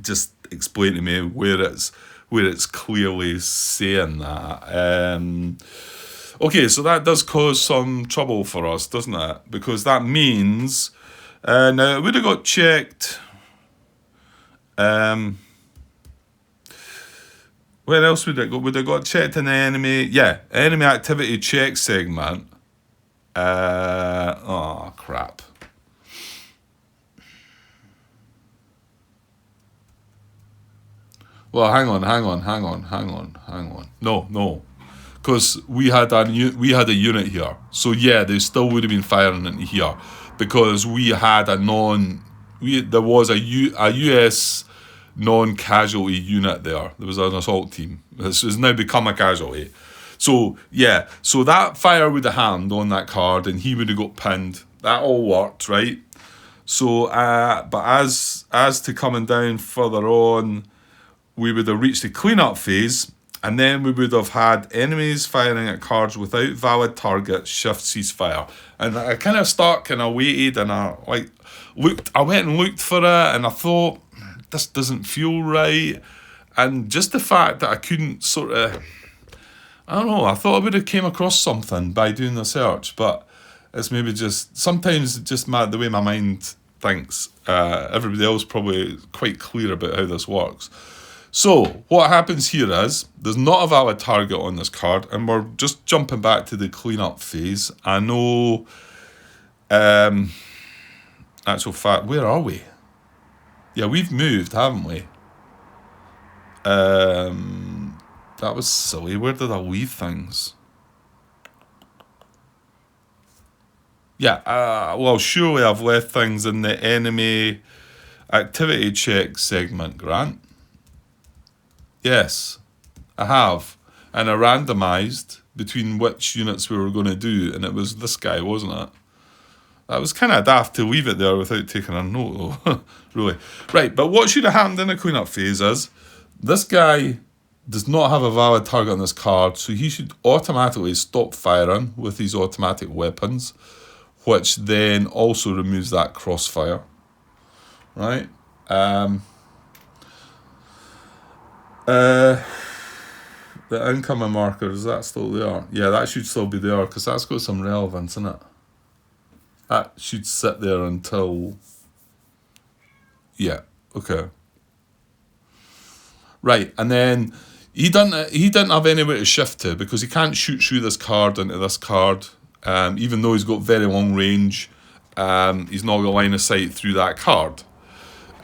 just explain to me where it's clearly saying that. Okay, so that does cause some trouble for us, doesn't it? Because that means now it would have got checked. Where else would it go? Would it got checked in the enemy? Yeah, enemy activity check segment. Oh crap. Well, hang on. No, because we had a unit here. So yeah, they still would have been firing into here because we had there was a US non-casualty unit there. There was an assault team. This has now become a casualty. So yeah, so that fire would have happened on that card, and he would have got pinned. That all worked, right? So, but as to coming down further on, we would have reached the cleanup phase, and then we would have had enemies firing at cards without valid target, shift ceasefire. And I kind of waited, and I went and looked for it, and I thought, this doesn't feel right. And just the fact that I couldn't sort of, I don't know, I thought I would have came across something by doing the search, but it's maybe just, sometimes just the way my mind thinks. Everybody else probably quite clear about how this works. So what happens here is there's not a valid target on this card, and we're just jumping back to the cleanup phase. I know, actual fact, where are we? Yeah, we've moved, haven't we? That was silly. Where did I leave things? Yeah, well, surely I've left things in the enemy activity check segment, Grant. Yes, I have. And I randomised between which units we were going to do, and it was this guy, wasn't it? That was kind of daft to leave it there without taking a note, though. Really. Right, but what should have happened in the cleanup phase is this guy does not have a valid target on this card, so he should automatically stop firing with these automatic weapons, which then also removes that crossfire. Right? The incoming marker, is that still there? Yeah, that should still be there, because that's got some relevance, isn't it? That should sit there until... Yeah, okay. Right, and then he didn't have anywhere to shift to, because he can't shoot through this card into this card. Even though he's got very long range, he's not got line of sight through that card.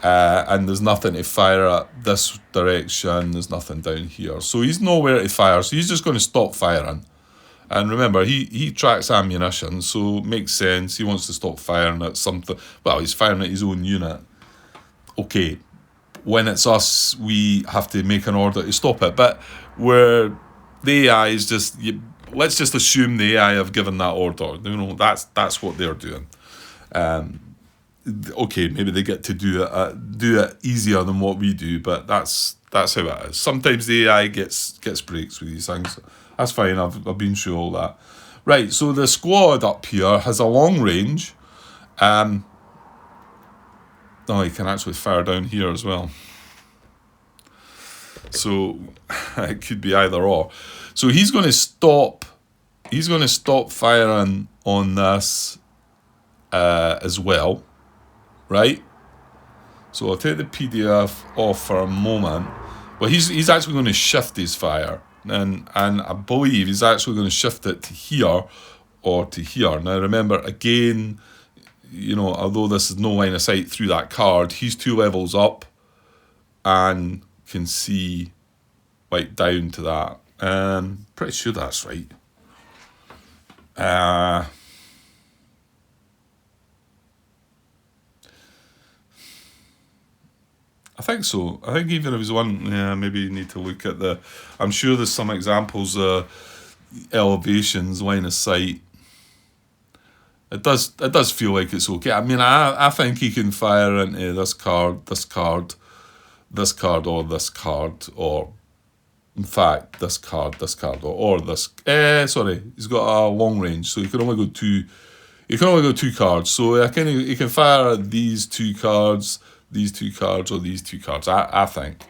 And there's nothing to fire at this direction, there's nothing down here. So he's nowhere to fire, so he's just going to stop firing. And remember, he tracks ammunition, so it makes sense. He wants to stop firing at something. Well, he's firing at his own unit. Okay, when it's us, we have to make an order to stop it. But where the AI is just, let's just assume the AI have given that order. You know, that's what they're doing. Okay, maybe they get to do it easier than what we do, but that's how it is. Sometimes the AI gets breaks with these things. That's fine. I've been through all that. Right. So the squad up here has a long range. Oh, you can actually fire down here as well. So it could be either or. So he's going to stop he's going to stop firing on this as well, right? So I'll take the PDF off for a moment. Well, he's actually going to shift his fire, and I believe he's actually going to shift it to here or to here. Now remember, again, you know, although this is no line of sight through that card, he's 2 levels up and can see like down to that. Pretty sure that's right. I think so. I think even if there's one, yeah, maybe you need to look at the. I'm sure there's some examples of elevations, line of sight. It does feel like it's okay. I mean, I think he can fire into this card, this card, this card, or this card, or in fact, this card, or this. Sorry, he's got a long range, so he can only go 2. You can only go 2 cards. So he can fire these 2 cards, these 2 cards, or these 2 cards. I think.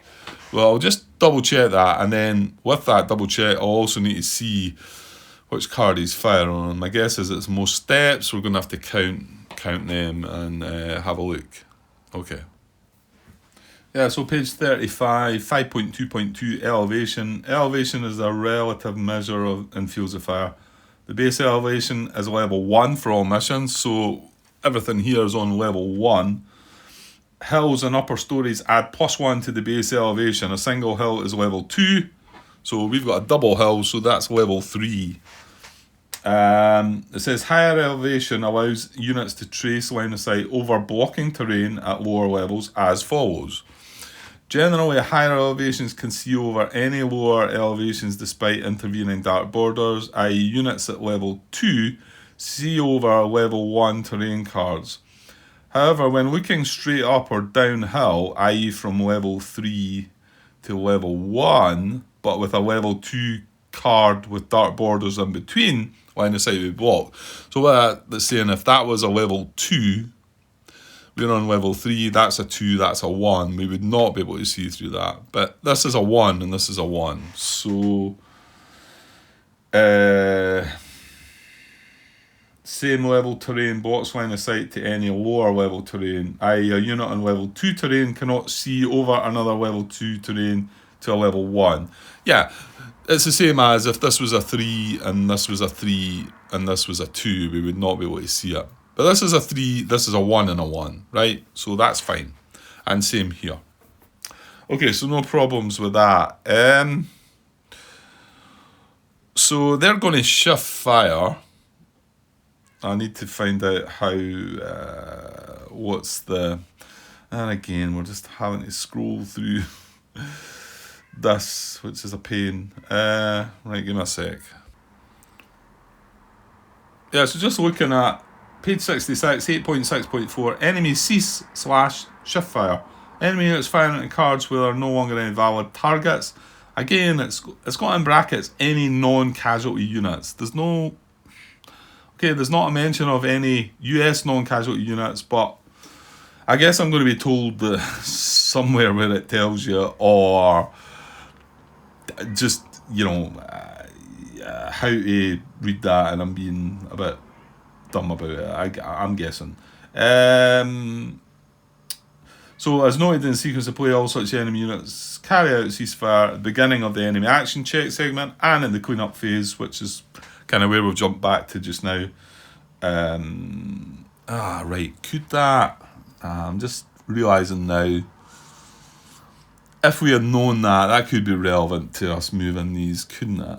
Well, I'll just double check that, and then with that double check, I'll also need to see which card he's firing on. My guess is it's most steps. We're going to have to count them and have a look. Okay. Yeah, so page 35, 5.2.2, elevation. Elevation is a relative measure in fields of fire. The base elevation is level 1 for all missions, so everything here is on level 1. Hills and upper stories add +1 to the base elevation. A single hill is level 2, so we've got a double hill, so that's level 3. It says higher elevation allows units to trace line of sight over blocking terrain at lower levels as follows. Generally, higher elevations can see over any lower elevations despite intervening dark borders, i.e. units at level 2 see over level 1 terrain cards. However, when looking straight up or downhill, i.e. from level 3 to level 1, but with a level 2 card with dark borders in between, line of sight would block. So what that's saying, if that was a level 2, we're on level 3, that's a 2, that's a 1, we would not be able to see through that. But this is a 1 and this is a 1. So same level terrain blocks line of sight to any lower level terrain, i.e. a unit on level 2 terrain cannot see over another level 2 terrain to a level 1. Yeah, it's the same as if this was a 3 and this was a 3 and this was a 2, we would not be able to see it. But this is a 3, this is a 1 and a 1, right? So that's fine. And same here. Okay, so no problems with that. So they're going to shift fire. I need to find out how, what's the, and again, we're just having to scroll through this, which is a pain. Right, give me a sec. Yeah, so just looking at page 66, 8.6.4, enemies cease/shift fire. Enemy units firing into cards where there are no longer any valid targets. Again, it's got in brackets any non-casualty units. There's not a mention of any US non-casualty units, but I guess I'm going to be told that somewhere where it tells you, or just, you know, how to read that, and I'm being a bit dumb about it, I'm guessing. So as noted in the sequence of play, all such enemy units carry out ceasefire at the beginning of the enemy action check segment and in the cleanup phase, which is kind of where we've jumped back to just now. Right, could that, I'm just realising now, if we had known that, that could be relevant to us moving these, couldn't it?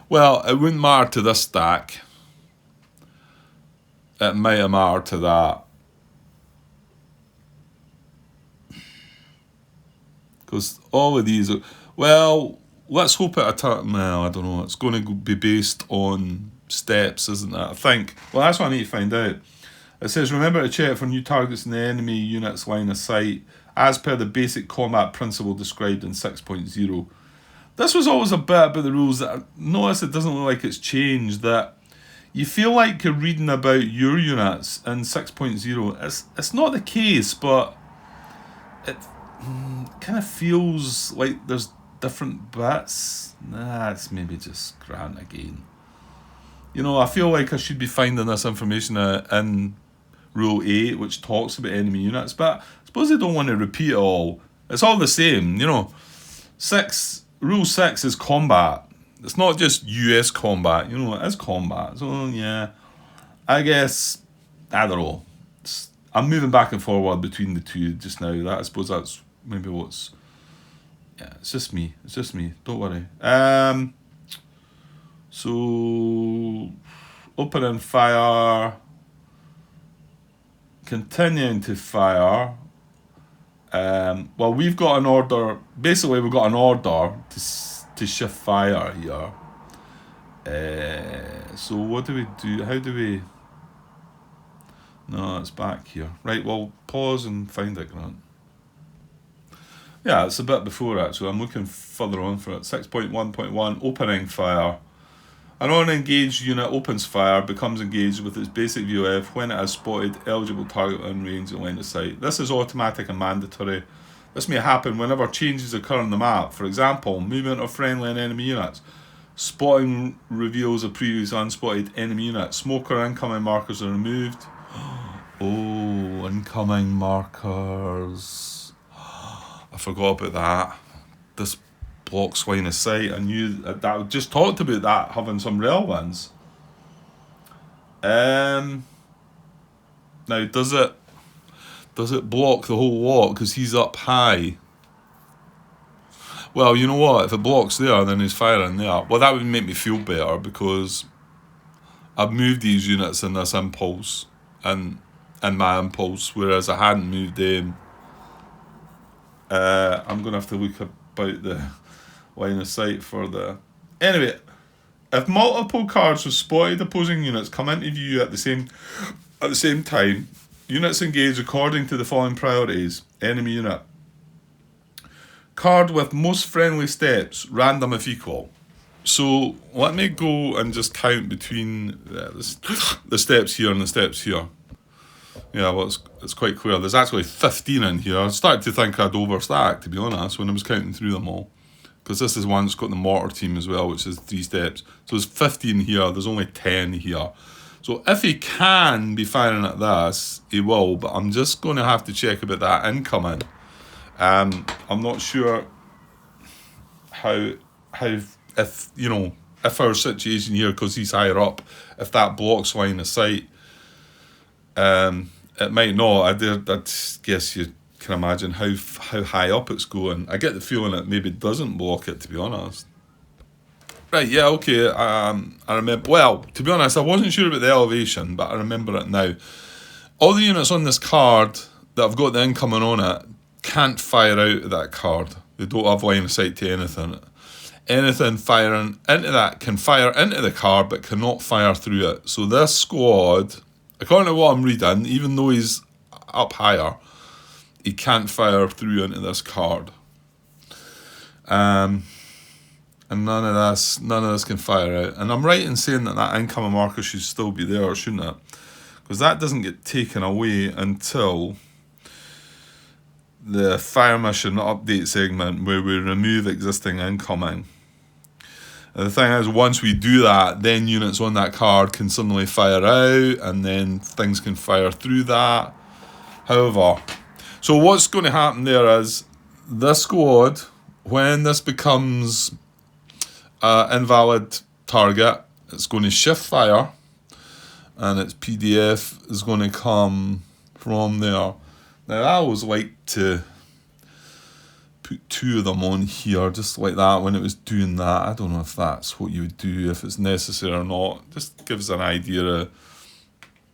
Well, it wouldn't matter to this stack. It might have mattered to that. Because all of these are, well, let's hope at a time, well, I don't know, it's going to be based on steps, isn't it? I think. Well, that's what I need to find out. It says, remember to check for new targets in the enemy unit's line of sight, as per the basic combat principle described in 6.0. This was always a bit about the rules that I notice it doesn't look like it's changed, that you feel like you're reading about your units in 6.0. It's not the case, but it kind of feels like there's different bits. Nah, it's maybe just Grant again. You know, I feel like I should be finding this information in Rule 8, which talks about enemy units, but I suppose they don't want to repeat it all. It's all the same, you know. Rule 6 is combat. It's not just US combat, you know, it is combat. So, yeah, I guess, I don't know. I'm moving back and forward between the two just now. I suppose that's maybe what's... Yeah, it's just me. Don't worry. So, opening fire, continuing to fire. Well, we've got an order. Basically, we've got an order to shift fire here. So what do we do? How do we... No, it's back here. Right, well, pause and find it, Grant. Yeah, it's a bit before actually. I'm looking further on for it. 6.1.1, opening fire. An unengaged unit opens fire, becomes engaged with its basic VOF when it has spotted eligible target in range and line of sight. This is automatic and mandatory. This may happen whenever changes occur on the map. For example, movement of friendly and enemy units. Spotting reveals a previous unspotted enemy unit. Smoke or incoming markers are removed. Oh, incoming markers. I forgot about that. This blocks line of sight. I knew that I just talked about that having some relevance. Now, does it block the whole lot because he's up high? Well, you know what? If it blocks there, then he's firing there. Well, that would make me feel better because I've moved these units in this impulse and in my impulse, whereas I hadn't moved them. I'm going to have to look about the line of sight for the... Anyway, if multiple cards with spotted opposing units come into view at the same time, units engage according to the following priorities. Enemy unit. Card with most friendly steps, random if equal. So let me go and just count between the steps here and the steps here. Yeah, well, it's quite clear. There's actually 15 in here. I started to think I'd overstacked, to be honest, when I was counting through them all. Because this is one that's got the mortar team as well, which is 3 steps. So there's 15 here, there's only 10 here. So if he can be firing at this, he will, but I'm just going to have to check about that incoming. I'm not sure how if, you know, if our situation here, because he's higher up, if that blocks line of sight. It might not. I guess you can imagine how high up it's going. I get the feeling it maybe doesn't block it, to be honest. Right, yeah, okay. I remember. Well, to be honest, I wasn't sure about the elevation, but I remember it now. All the units on this card that have got the incoming on it can't fire out of that card. They don't have line of sight to anything. Anything firing into that can fire into the card, but cannot fire through it. So this squad, according to what I'm reading, even though he's up higher, he can't fire through into this card. And none of this can fire out. And I'm right in saying that incoming marker should still be there, shouldn't it? Because that doesn't get taken away until the fire mission update segment where we remove existing incoming. And the thing is, once we do that, then units on that card can suddenly fire out, and then things can fire through that. However, so what's going to happen there is this squad, when this becomes an invalid target, it's going to shift fire, and its PDF is going to come from there. Now, I always like to put 2 of them on here, just like that, when it was doing that. I don't know if that's what you would do, if it's necessary or not. Just gives an idea of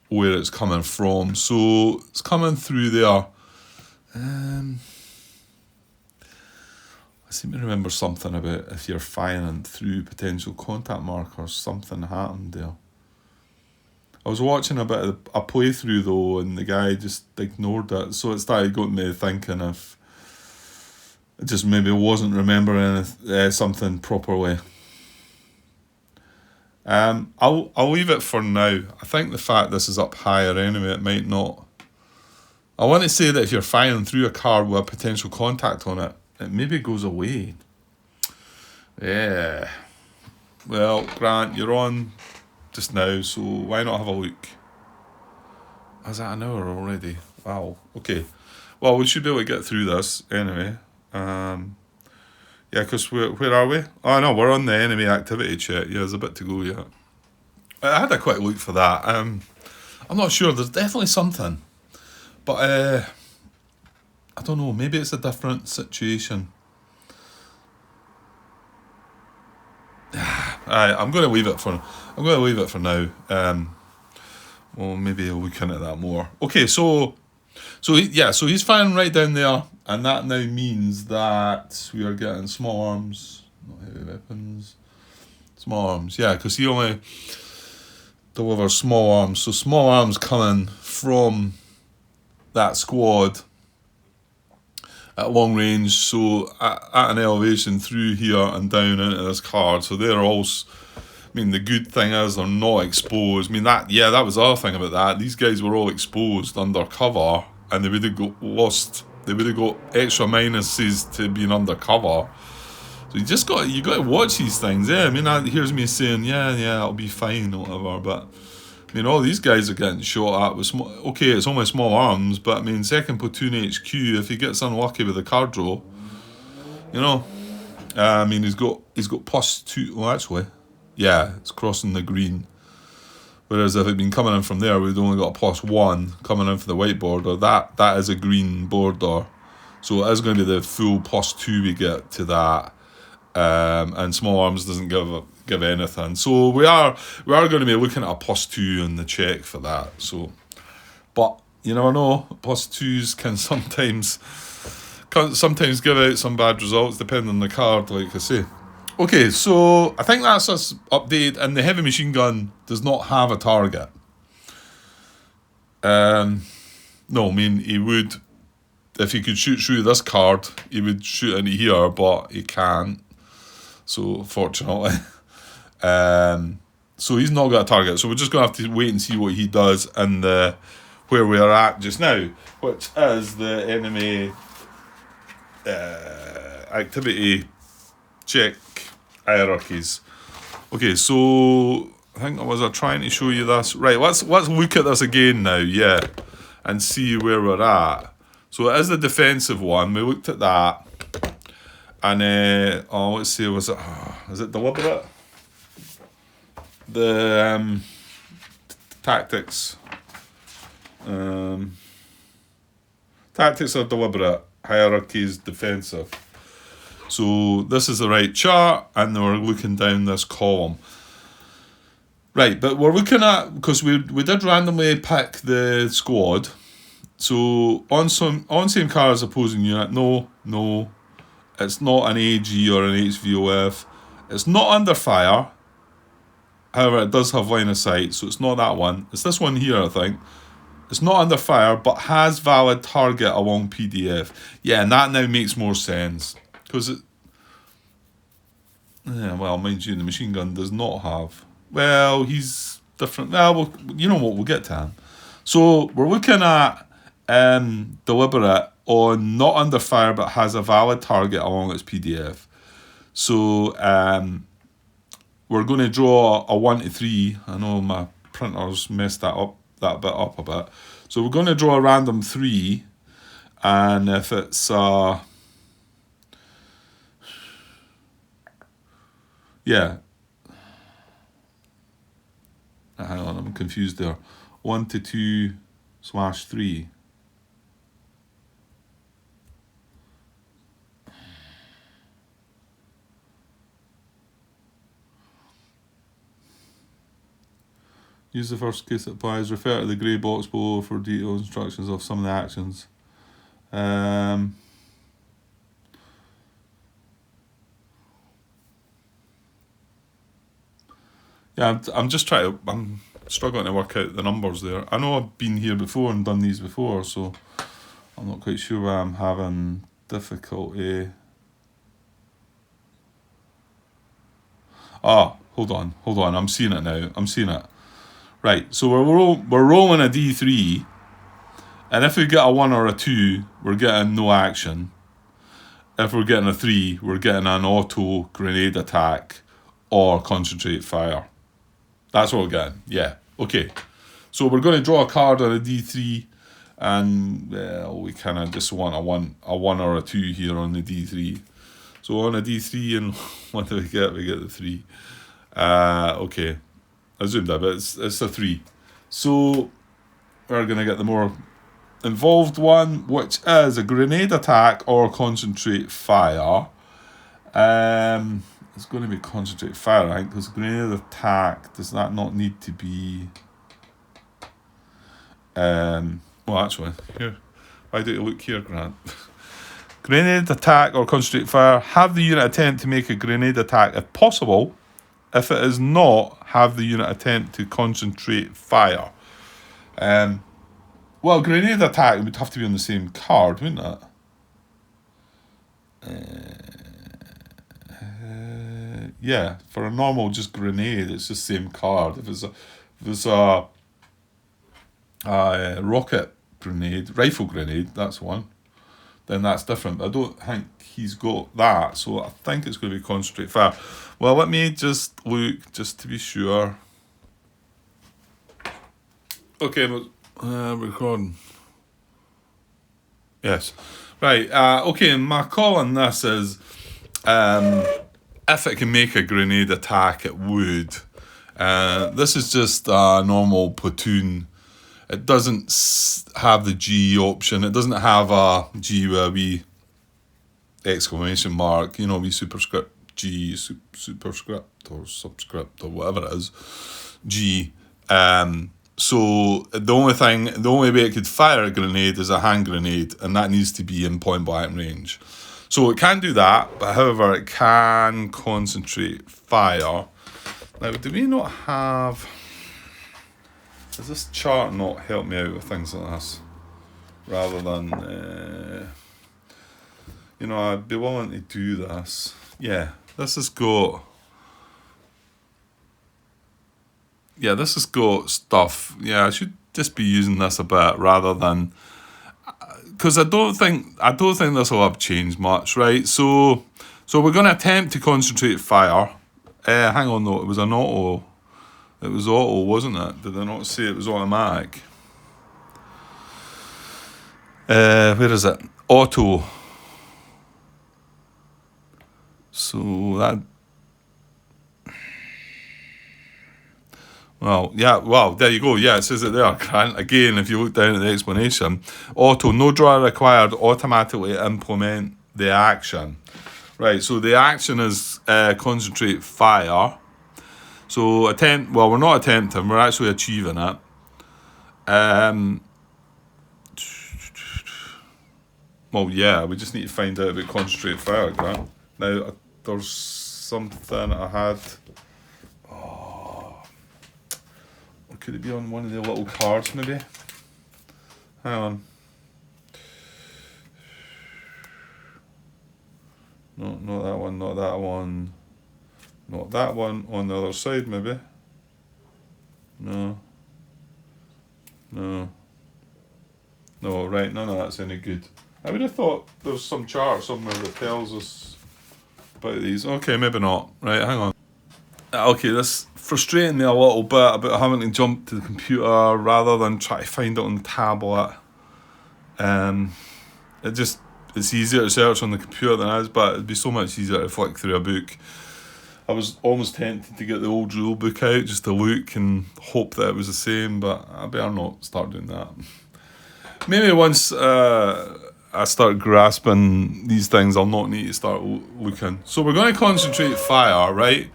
where it's coming from. So, it's coming through there. I seem to remember something about if you're firing through potential contact markers, something happened there. I was watching a bit of a playthrough though, and the guy just ignored it. So it started going me thinking if it just maybe wasn't remembering something properly. I'll leave it for now. I think the fact this is up higher anyway, it might not. I want to say that if you're firing through a card with a potential contact on it, it maybe goes away. Yeah. Well, Grant, you're on just now, so why not have a look? Is that an hour already? Wow. Okay. Well, we should be able to get through this anyway. Yeah, because where are we? Oh no, we're on the enemy activity check. Yeah, there's a bit to go yet. I had a quick look for that. I'm not sure. There's definitely something, but I don't know. Maybe it's a different situation. I'm going to leave it for now. Well, maybe I'll look into that more. Okay, so he's firing right down there, and that now means that we are getting small arms, not heavy weapons. Small arms, yeah, because he only delivers small arms. So small arms coming from that squad at long range, so at an elevation through here and down into this card. So they're all, I mean, the good thing is they're not exposed. I mean, that was the other thing about that. These guys were all exposed under cover, and they would have got lost. They would have got extra minuses to being undercover. So you got to watch these things. Yeah, I mean, here's me saying, yeah, it'll be fine or whatever, but I mean, all these guys are getting shot at with small. Okay, it's only small arms, but I mean, second platoon HQ, if he gets unlucky with the card draw, you know, I mean, he's got +2. Well, actually, yeah, it's crossing the green. Whereas if it'd been coming in from there, we'd only got a +1 coming in for the white border. That is a green border, so it is going to be the full +2 we get to that. And small arms doesn't give anything, so we are going to be looking at a +2 in the check for that. So, but you never know, +2s can sometimes give out some bad results depending on the card, like I say. Okay, so I think that's us update, and the heavy machine gun does not have a target. No, I mean, he would, if he could shoot through this card, he would shoot into here, but he can't. So, fortunately. So he's not got a target. So we're just going to have to wait and see what he does in where we are at just now, which is the enemy activity check hierarchies. Okay, so I think I was trying to show you this. Right, let's look at this again now, yeah, and see where we're at. So it is the defensive one. We looked at that. And let's see, is it deliberate? The tactics. Tactics are deliberate. Hierarchies defensive. So this is the right chart, and we're looking down this column. Right, but we're looking at, because we did randomly pick the squad. So on same car as opposing unit. No. It's not an AG or an HVOF. It's not under fire. However, it does have line of sight, so it's not that one. It's this one here, I think. It's not under fire, but has valid target along PDF. Yeah, and that now makes more sense. Because well, mind you, the machine gun does not have. Well, he's different. Well, you know what, we'll get to him. So we're looking at deliberate on not under fire but has a valid target along its PDF. So we're going to draw a 1 to 3. I know my printer's messed that bit up a bit. So we're going to draw a random 3, and if it's yeah. Hang on, I'm confused there. 1 to 2/3. Use the first case that applies. Refer to the grey box below for detailed instructions of some of the actions. Yeah, I'm struggling to work out the numbers there. I know I've been here before and done these before, so I'm not quite sure why I'm having difficulty. Hold on. I'm seeing it now. Right, so we're rolling a D3, and if we get a 1 or a 2, we're getting no action. if we're getting a 3, we're getting an auto grenade attack or concentrate fire. That's what we're getting. Yeah. Okay. So we're going to draw a card on a D3, and we kind of just want a one or a 2 here on the D3. So on a D3, and what do we get? We get the 3. Okay. I zoomed a bit. It's a 3. So we're going to get the more involved one, which is a grenade attack or concentrate fire. It's going to be concentrate fire, I think, because grenade attack, does that not need to be... well, actually, here, why do you look here, Grant? Grenade attack or concentrate fire. Have the unit attempt to make a grenade attack if possible. If it is not, have the unit attempt to concentrate fire. Well, grenade attack would have to be on the same card, wouldn't it? Yeah, for a normal just grenade, it's just same card. If it's a rocket grenade, rifle grenade, that's one, then that's different. But I don't think he's got that, so I think it's going to be concentrate fire. Well, let me just look, just to be sure. Okay, but recording. Yes. Right, okay, my call on this is, if it can make a grenade attack, it would. This is just a normal platoon. It doesn't have the G option. It doesn't have a G with a wee exclamation mark, you know, wee superscript G, superscript or subscript or whatever it is, G. So the only way it could fire a grenade is a hand grenade, and that needs to be in point blank range. So it can do that, but however, it can concentrate fire. Now, do we not have... Does this chart not help me out with things like this? Rather than... you know, I'd be willing to do this. Yeah, this has got... Yeah, this has got stuff. Yeah, I should just be using this a bit rather than... Because I don't think this will have changed much, right? So we're going to attempt to concentrate fire. Hang on though, it was an auto. It was auto, wasn't it? Did I not say it was automatic? Where is it? Auto. So that... Well, yeah, well, there you go. Yeah, it says it there, Grant. Again, if you look down at the explanation, auto, no draw required, automatically implement the action. Right, so the action is concentrate fire. So attempt, well, we're not attempting, we're actually achieving it. Well, yeah, we just need to find out about concentrate fire, Grant. Now, there's something I had... Could it be on one of the little cards, maybe? Hang on. No, not that one, not that one. Not that one, on the other side, maybe. No. No, right, none of that's any good. I would have thought there's some chart somewhere that tells us about these. Okay, maybe not. Right, hang on. Okay, this frustrating me a little bit about having to jump to the computer rather than try to find it on the tablet. It's easier to search on the computer than it is, but it'd be so much easier to flick through a book. I was almost tempted to get the old rule book out just to look and hope that it was the same, but I better not start doing that. Maybe once I start grasping these things, I'll not need to start looking. So we're going to concentrate fire, right?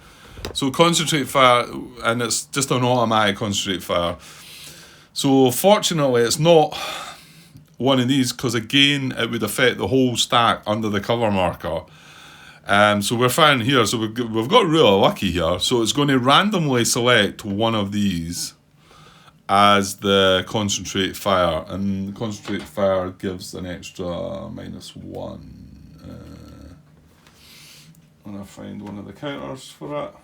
So concentrate fire, and it's just an automatic concentrate fire. So fortunately, it's not one of these, because again, it would affect the whole stack under the cover marker. So we're fine here. So we've got really lucky here. So it's going to randomly select one of these as the concentrate fire, and the concentrate fire gives an extra -1. And I find one of the counters for it.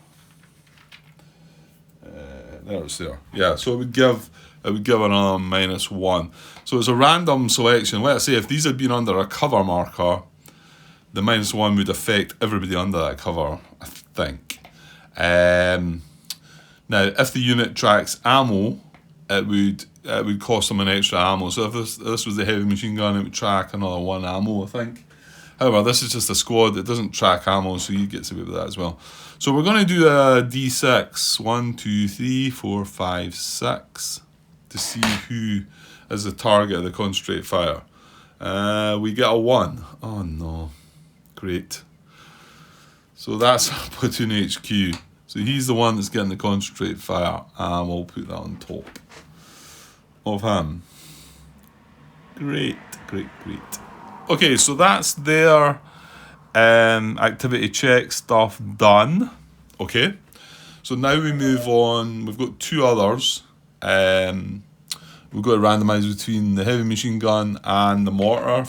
There it's there. Yeah, so it would give another -1. So it's a random selection. Let's say if these had been under a cover marker, the -1 would affect everybody under that cover, I think. Now, if the unit tracks ammo, it would cost them an extra ammo. So if this was the heavy machine gun, it would track another 1 ammo, I think. However, this is just a squad that doesn't track ammo, so you get away with that as well. So we're going to do a D6. 1, 2, 3, 4, 5, 6 to see who is the target of the concentrate fire. We get a 1. Oh no. Great. So that's our platoon HQ. So he's the one that's getting the concentrate fire, and we'll put that on top of him. Great. Okay, so that's their activity check stuff done. Okay, so now we move on. We've got 2 others. We've got to randomise between the heavy machine gun and the mortar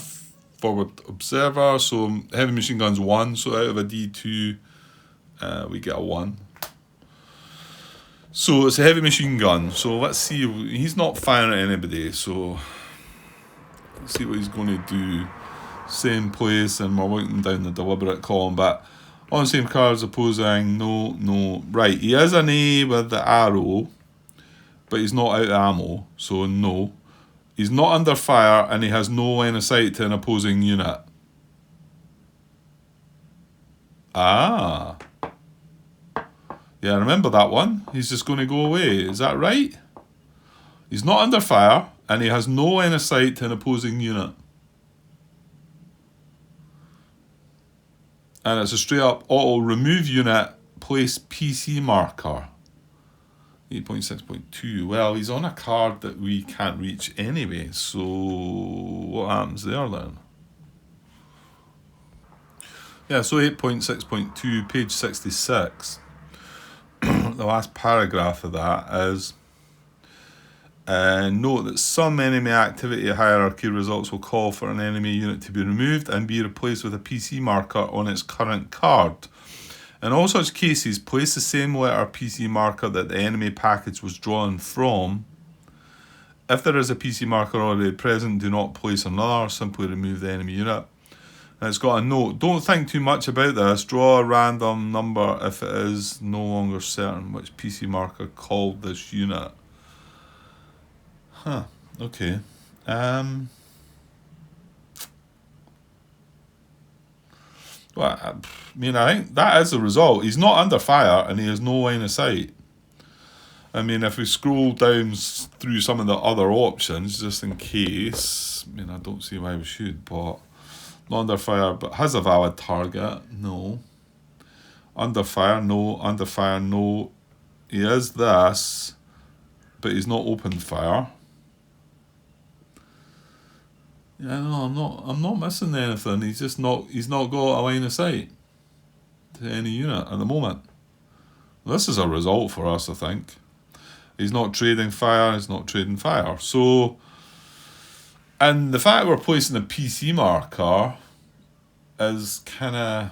forward observer. So heavy machine gun's 1, so out of a D2 we get a 1. So it's a heavy machine gun. So let's see, he's not firing at anybody, so let's see what he's going to do. Same place, and we're working down the deliberate column, but on the same cards opposing, no. Right, he is an A with the arrow, but he's not out of ammo, so no. He's not under fire, and he has no line of sight to an opposing unit. Ah. Yeah, remember that one? He's just going to go away. Is that right? He's not under fire, and he has no line of sight to an opposing unit. And it's a straight up auto remove unit, place PC marker. 8.6.2. Well, he's on a card that we can't reach anyway, so what happens there then? Yeah, so 8.6.2, page 66. The last paragraph of that is, note that some enemy activity hierarchy results will call for an enemy unit to be removed and be replaced with a PC marker on its current card. In all such cases, place the same letter PC marker that the enemy package was drawn from. If there is a PC marker already present, do not place another, simply remove the enemy unit. And it's got a note, don't think too much about this, draw a random number if it is no longer certain which PC marker called this unit. Huh, okay. Well, I mean, I think that is the result. He's not under fire and he has no line of sight. I mean, if we scroll down through some of the other options, just in case, I mean, I don't see why we should, but not under fire, but has a valid target, no. Under fire, no. Under fire, no. He is this, but he's not open fire. Yeah, no, I'm not missing anything. He's not got a line of sight to any unit at the moment. This is a result for us, I think. He's not trading fire, he's not trading fire. So, and the fact we're placing a PC marker is kind of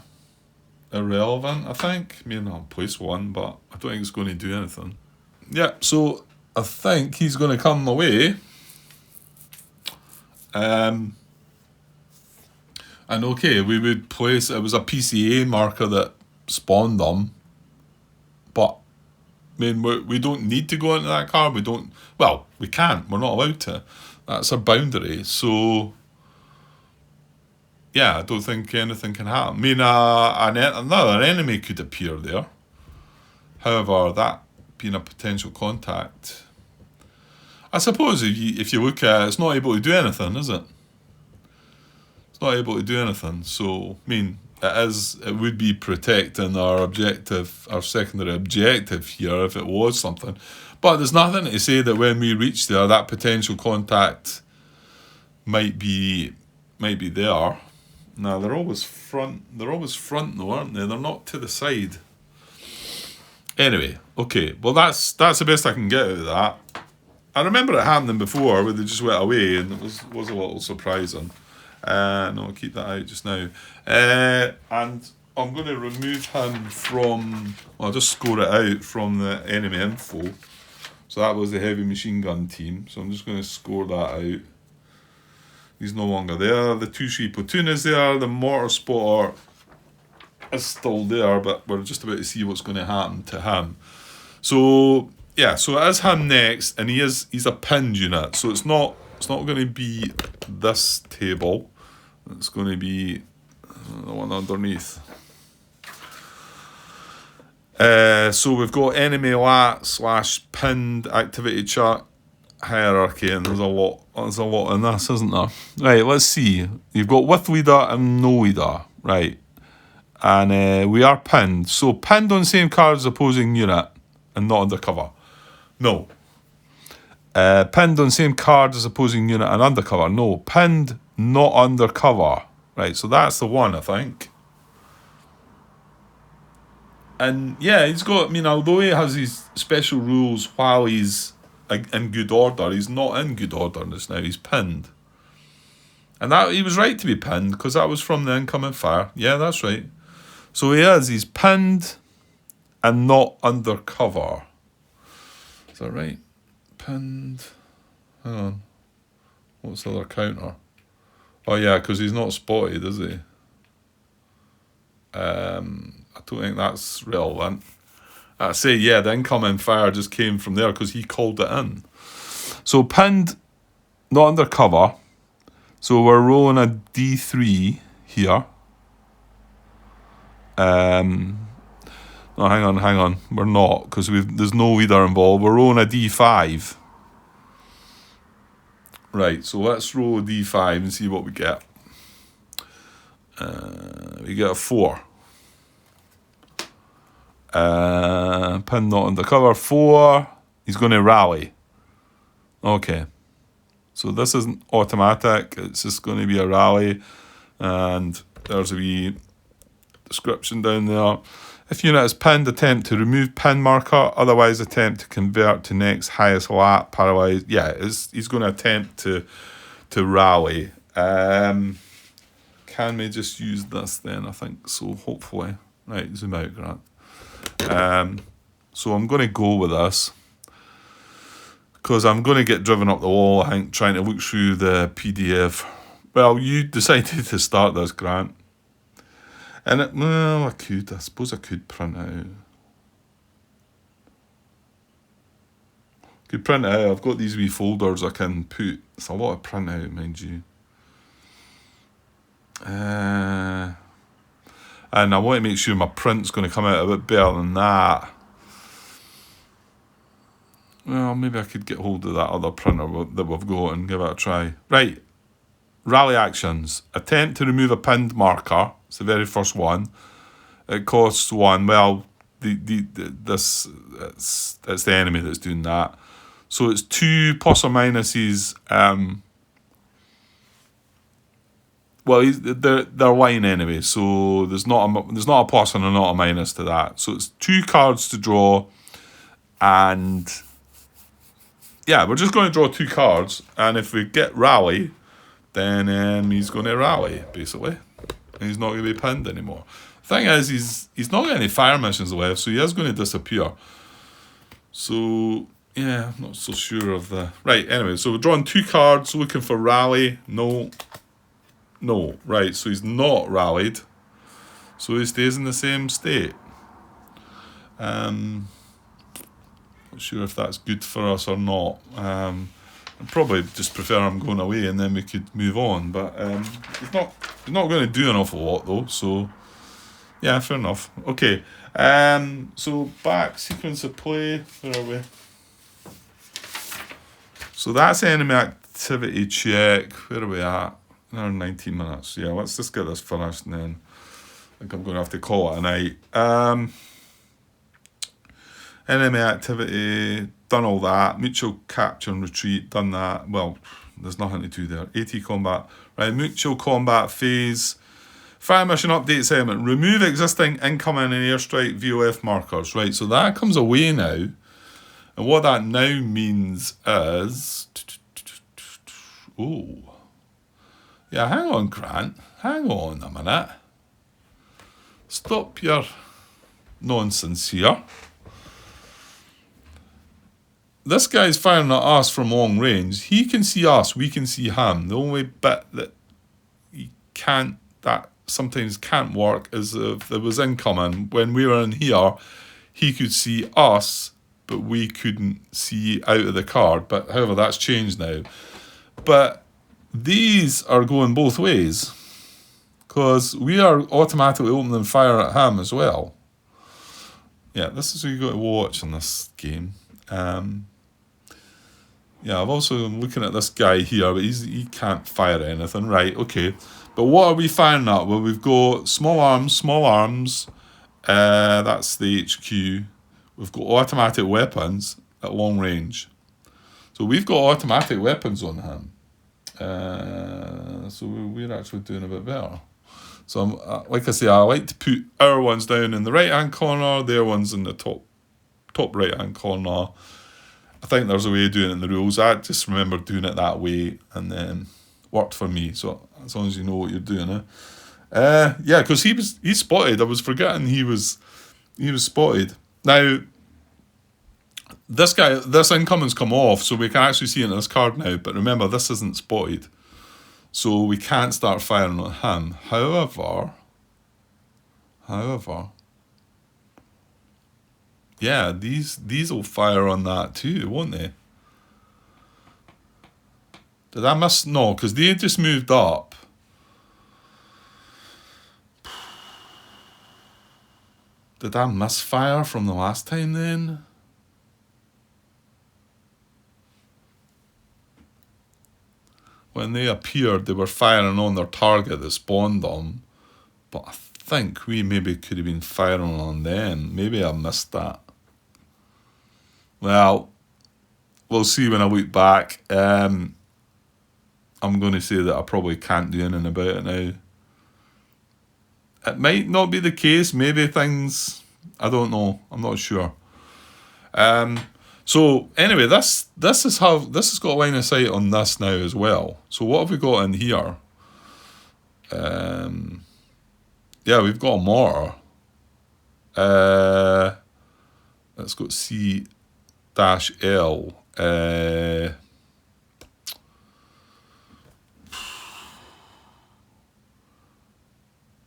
irrelevant, I think. I mean, I'll place 1, but I don't think it's going to do anything. Yeah, so I think he's going to come away. And okay, we would place, it was a PCA marker that spawned them, but I mean, we don't need to go into that card. We can't, we're not allowed to. That's a boundary. So yeah, I don't think anything can happen. I mean, another enemy could appear there. However, that being a potential contact, I suppose if you look at it, it's not able to do anything, is it? It's not able to do anything. So, I mean, it would be protecting our objective, our secondary objective here if it was something. But there's nothing to say that when we reach there, that potential contact might be there. Now, they're always front though, aren't they? They're not to the side. Anyway, okay. Well, that's the best I can get out of that. I remember it happening before where they just went away and it was a little surprising. No, I'll keep that out just now. And I'm going to remove him from, I'll just score it out from the enemy info. So that was the heavy machine gun team. So I'm just going to score that out. He's no longer there. The 2-3 platoon is there. The mortar spotter is still there, but we're just about to see what's going to happen to him. So yeah, so it is him next, and he's a pinned unit. So it's not going to be this table. It's going to be the one underneath. So we've got enemy lat / pinned activity chart hierarchy, and there's a lot in this, isn't there? Right, let's see. You've got with leader and no leader, right? And we are pinned. So pinned on same card as opposing unit and not undercover. No. Pinned on same card as opposing unit and undercover. No. Pinned, not undercover. Right, so that's the one, I think. And yeah, he's got, I mean, although he has these special rules while he's in good order, he's not in good order just now. He's pinned. And that he was right to be pinned, because that was from the incoming fire. Yeah, that's right. So he's pinned and not undercover. Is that right? Pinned. Hang on. What's the other counter? Oh yeah, because he's not spotted, is he? I don't think that's relevant. I say, yeah, the incoming fire just came from there because he called it in. So pinned, not undercover. So we're rolling a D3 here. No, hang on. We're not, because there's no leader involved. We're rolling a D5. Right, so let's roll a D5 and see what we get. We get a 4. Pin not undercover. 4. He's going to rally. Okay. So this isn't automatic. It's just going to be a rally. And there's a wee description down there. If unit is pinned, attempt to remove pin marker. Otherwise, attempt to convert to next highest lat. Paralyzed. Yeah, he's going to attempt to rally. Can we just use this then? I think so, hopefully. Right, zoom out, Grant. So I'm going to go with this, because I'm going to get driven up the wall, I think, trying to look through the PDF. Well, you decided to start this, Grant. And I suppose I could print it out. Could print it out. I've got these wee folders I can put. It's a lot of print out, mind you. And I want to make sure my print's going to come out a bit better than that. Well, maybe I could get hold of that other printer that we've got and give it a try. Right. Rally actions. Attempt to remove a pinned marker. It's the very first one. It costs 1. Well, it's the enemy that's doing that. So it's 2 plus or minuses. Well, they're line anyway, so there's not a plus and not a minus to that. So it's 2 cards to draw, and yeah, we're just going to draw 2 cards, and if we get rally, then he's going to rally basically, and he's not going to be pinned anymore. Thing is, he's not got any fire missions left, so he is going to disappear. So yeah, I'm not so sure of the right. Anyway, so we're drawing 2 cards, looking for rally. No, right, so he's not rallied. So he stays in the same state. Not sure if that's good for us or not. I'd probably just prefer him going away and then we could move on. But he's not going to do an awful lot though, so yeah, fair enough. Okay. So back sequence of play. Where are we? So that's enemy activity check. Where are we at? Another 19 minutes. Yeah, let's just get this finished and then I think I'm going to have to call it a night. Enemy activity, done all that. Mutual capture and retreat, done that. Well, there's nothing to do there. AT combat. Right, mutual combat phase. Fire mission update segment. Remove existing incoming and airstrike VOF markers. Right, so that comes away now. And what that now means is... Oh... Yeah, hang on, Grant. Hang on a minute. Stop your... nonsense here. this guy's firing at us from long range. He can see us, we can see him. The only bit that that sometimes can't work is if there was incoming. When we were in here, he could see us, but we couldn't see out of the card. But however, that's changed now. But these are going both ways, because we are automatically opening fire at him as well. Yeah, this is what you got to watch in this game. Yeah, I'm also looking at this guy here, but he can't fire anything. Right, okay. But what are we firing at? Well, we've got small arms. That's the HQ. We've got automatic weapons at long range. So we've got automatic weapons on him. So we're actually doing a bit better. So like I say, I like to put our ones down in the right-hand corner, their ones in the top right-hand corner. I think there's a way of doing it in the rules. I just remember doing it that way, and then worked for me. So as long as you know what you're doing, yeah, because he's spotted. I was forgetting he was spotted. Now this incoming's come off, so we can actually see it in this card now. But remember, this isn't spotted, so we can't start firing on him. However, yeah, these will fire on that too, won't they? Did I miss? No, because they just moved up. Did I miss fire from the last time then? When they appeared, they were firing on their target that spawned them. But I think we maybe could have been firing on them. Maybe I missed that. Well, we'll see when I look back. I'm going to say that I probably can't do anything about it now. It might not be the case. Maybe things, I don't know. I'm not sure. So anyway, this has got a line of sight on this now as well. So what have we got in here? Yeah, we've got a mortar. It's got C-L.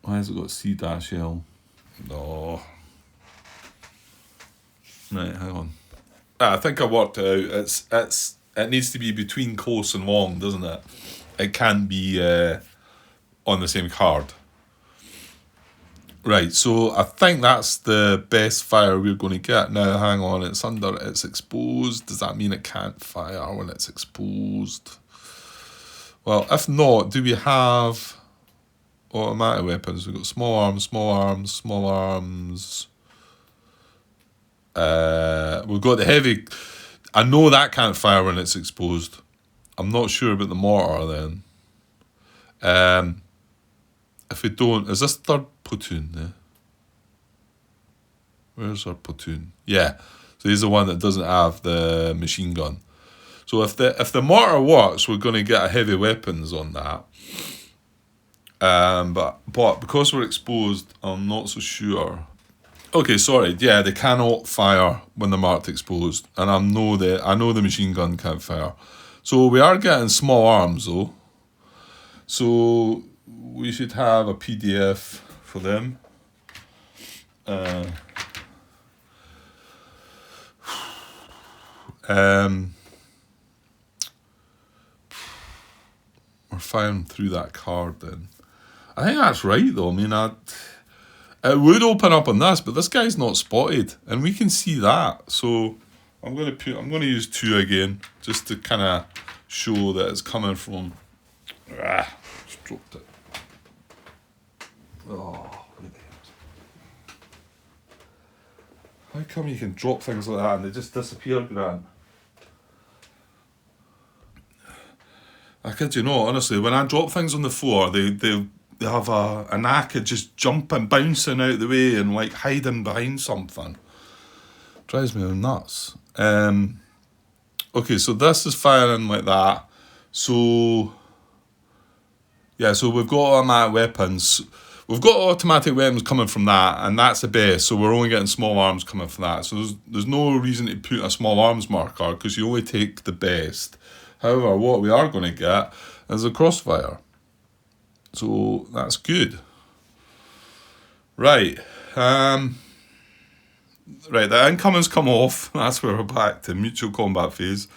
Why has it got C-L? No. Right, hang on. I think I worked it out. It needs to be between close and long, doesn't it? It can't be on the same card. Right, so I think that's the best fire we're going to get. Now, hang on, it's exposed. Does that mean it can't fire when it's exposed? Well, if not, do we have automatic weapons? We've got small arms. We've got the heavy. I know that can't fire when it's exposed. I'm not sure about the mortar then. If we don't, is this third platoon there? Where's our platoon? Yeah, so he's the one that doesn't have the machine gun. So if the mortar works, we're going to get a heavy weapons on that. But because we're exposed, I'm not so sure. Okay, sorry. Yeah, they cannot fire when they're marked exposed, and I know the machine gun can't fire. So we are getting small arms though. So we should have a PDF for them. We're firing through that card then. I think that's right though. I mean, it would open up on this, but this guy's not spotted, and we can see that. So I'm going to use 2 again, just to kind of show that it's coming from. Just dropped it. Oh, how come you can drop things like that and they just disappear, Grant? I kid you not, honestly, when I drop things on the floor, they have a knack of just jumping, bouncing out the way and like hiding behind something. Drives me nuts. Okay, so this is firing like that. So yeah, so we've got automatic weapons. we've got automatic weapons coming from that, and that's the best. So we're only getting small arms coming from that. So there's no reason to put a small arms marker because you only take the best. However, what we are going to get is a crossfire. So that's good. Right. Right, the incoming's come off. That's where we're back to mutual combat phase.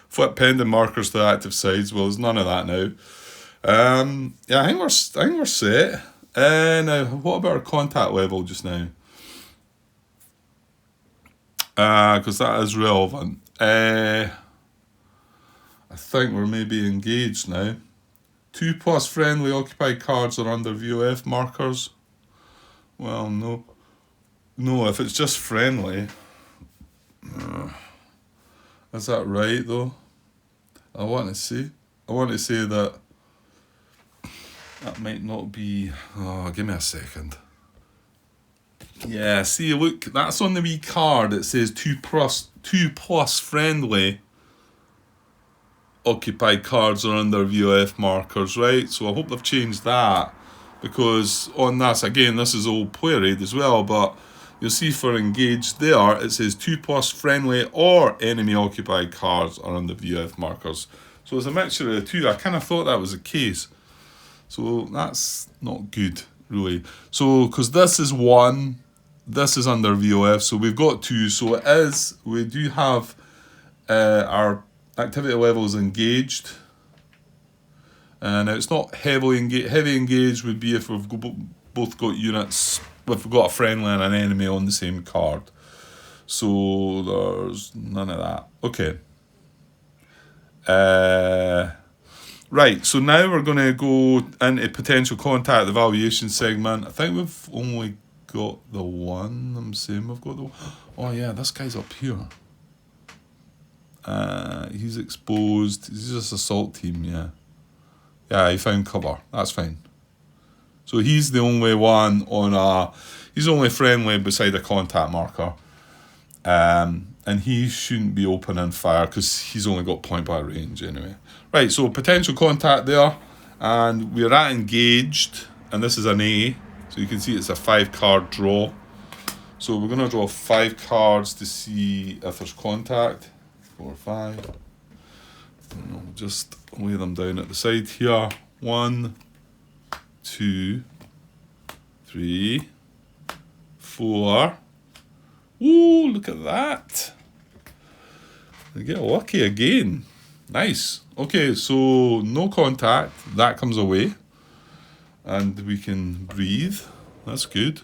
Flip pending markers to active sides. Well, there's none of that now. Yeah, I think we're set. Now, what about our contact level just now? Because that is relevant. I think we're maybe engaged now. 2+ friendly occupied cards are under VOF markers. Well, no. No, if it's just friendly. Is that right, though? I want to say that might not be... Oh, give me a second. Yeah, see, look, that's on the wee card. It says 2+ friendly occupied cards are under VOF markers, right? So I hope they've changed that, because on this, again, this is old player aid as well, but you'll see for engaged there, it says 2+ friendly or enemy occupied cards are under VOF markers. So it's a mixture of the two. I kind of thought that was the case. So that's not good, really. So, because this is 1, this is under VOF, so we've got 2. So it is, we do have our activity levels engaged. And it's not heavily engaged. Heavy engaged would be if we've both got units, if we've got a friendly and an enemy on the same card. So there's none of that. Okay. Right, so now we're going to go into potential contact evaluation segment. I think we've only got the one. I'm saying we've got the one. Oh yeah, this guy's up here. He's exposed. He's just assault team, yeah. Yeah, he found cover. That's fine. So he's the only one on a... He's the only friendly beside a contact marker. And he shouldn't be opening fire because he's only got point blank range anyway. Right, so potential contact there. And we're at engaged. And this is an A. So you can see it's a 5-card draw. So we're going to draw 5 cards to see if there's contact. 4 or 5. And I'll just lay them down at the side here. 1, 2, 3, 4. Ooh, look at that. They get lucky again. Nice. Okay, so no contact. That comes away. And we can breathe. That's good.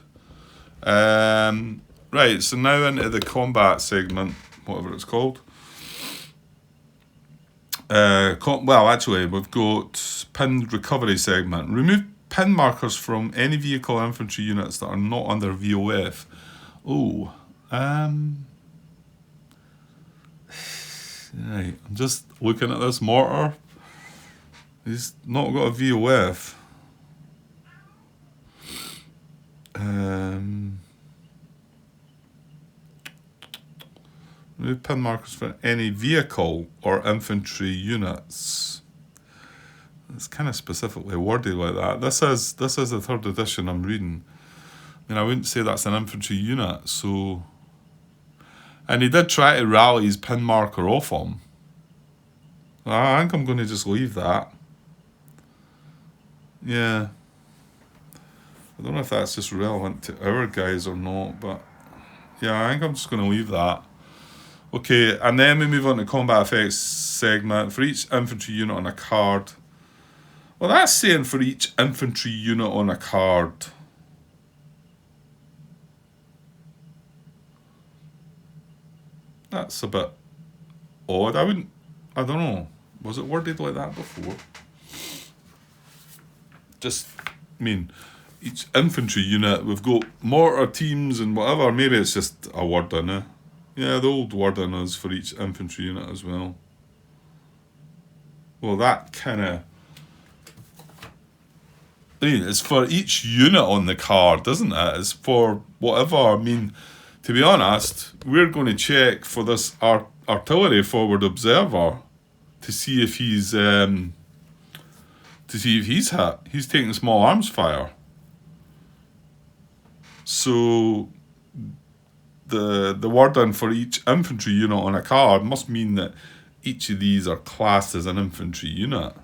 Right, so now into the combat segment, whatever it's called. Well, actually, we've got pinned recovery segment. Remove pin markers from any vehicle infantry units that are not under VOF. Oh, right, I'm just looking at this mortar. He's not got a VOF. Remove pin markers for any vehicle or infantry units. It's kind of specifically worded like that. This is the 3rd edition I'm reading. I mean, I wouldn't say that's an infantry unit, so... And he did try to rally his pin marker off him. I think I'm going to just leave that. Yeah. I don't know if that's just relevant to our guys or not, but... Yeah, I think I'm just going to leave that. Okay, and then we move on to combat effects segment. For each infantry unit on a card. Well, that's saying for each infantry unit on a card. That's a bit odd. I don't know. Was it worded like that before? Just, I mean, each infantry unit, we've got mortar teams and whatever. Maybe it's just a word in it. Yeah, the old wording is for each infantry unit as well. Well, that kind of... I mean, it's for each unit on the card, isn't it? It's for whatever. I mean, to be honest, we're going to check for this artillery forward observer to see if he's hit. He's taking small arms fire. So the wording for each infantry unit on a card must mean that each of these are classed as an infantry unit.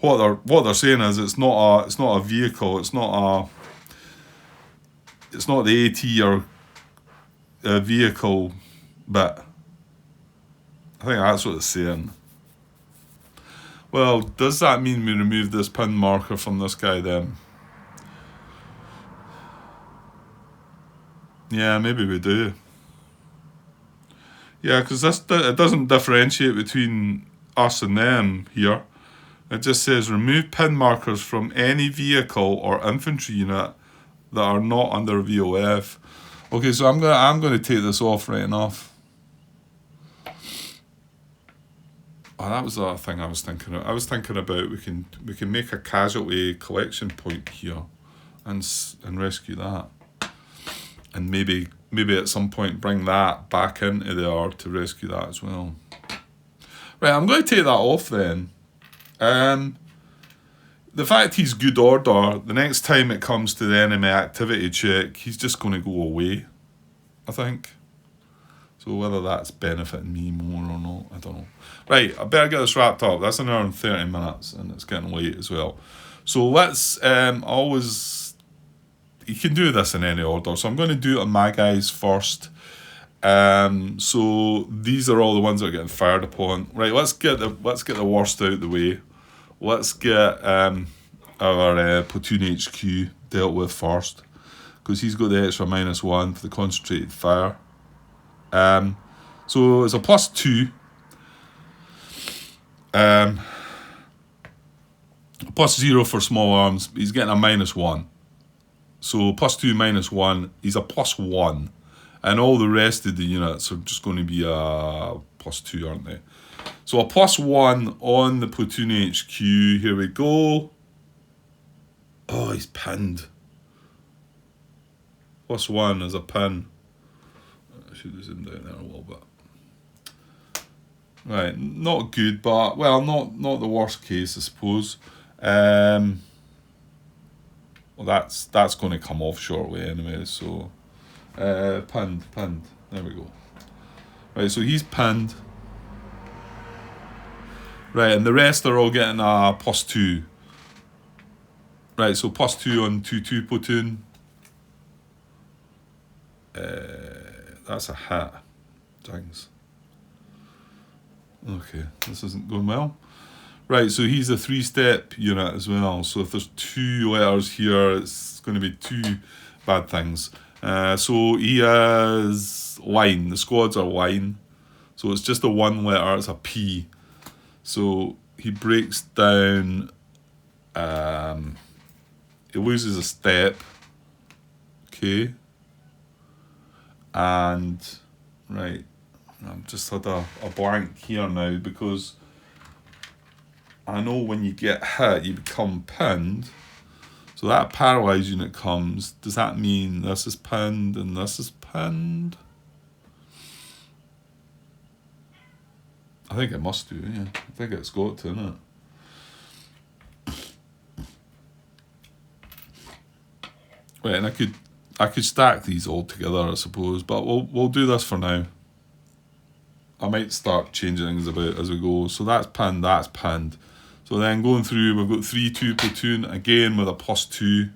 What they're saying is it's not a vehicle, it's not the AT or vehicle bit. I think that's what it's saying. Well, does that mean we remove this pin marker from this guy then? Yeah, maybe we do. Yeah, because it doesn't differentiate between us and them here. It just says remove pin markers from any vehicle or infantry unit that are not under VOF. Okay, so I'm gonna take this off right enough. Oh, that was the other thing I was thinking of. I was thinking about we can make a casualty collection point here, and rescue that, and maybe at some point bring that back into the R to rescue that as well. Right, I'm going to take that off then. The fact he's good order, the next time it comes to the enemy activity check, he's just going to go away, I think. So whether that's benefiting me more or not, I don't know. Right, I better get this wrapped up. That's an hour and 30 minutes, and it's getting late as well. So let's you can do this in any order. So I'm going to do it on my guys first. So these are all the ones that are getting fired upon. Right, let's get the worst out of the way. Let's get our platoon HQ dealt with first, because he's got the extra -1 for the concentrated fire. So it's a +2. +0 for small arms. He's getting a -1. So +2 -1. He's a +1, and all the rest of the units are just going to be a +2, aren't they? So a +1 on the platoon HQ. Here we go. Oh, he's pinned. +1 is a pin. I should have zoomed down there a little bit. Right, not good, but well, not the worst case, I suppose. Well, that's going to come off shortly anyway. So, pinned. There we go. Right, so he's pinned. Right, and the rest are all getting a +2. Right, so +2 on 2-2 platoon. That's a hit. Thanks. Okay, this isn't going well. Right, so he's a 3-step unit as well. So if there's 2 letters here, it's going to be 2 bad things. So he is line. The squads are line. So it's just a 1 letter. It's a P. So he breaks down. He loses a step. Okay. And right, I've just had a blank here now, because I know when you get hit, you become pinned. So that paralyzed unit comes. Does that mean this is pinned and this is pinned? I think it must do, yeah. I think it's got to, innit? Right, and I could stack these all together, I suppose, but we'll do this for now. I might start changing things about as we go. So that's pinned, that's pinned. So then going through, we've got 3-2 platoon, again with a +2.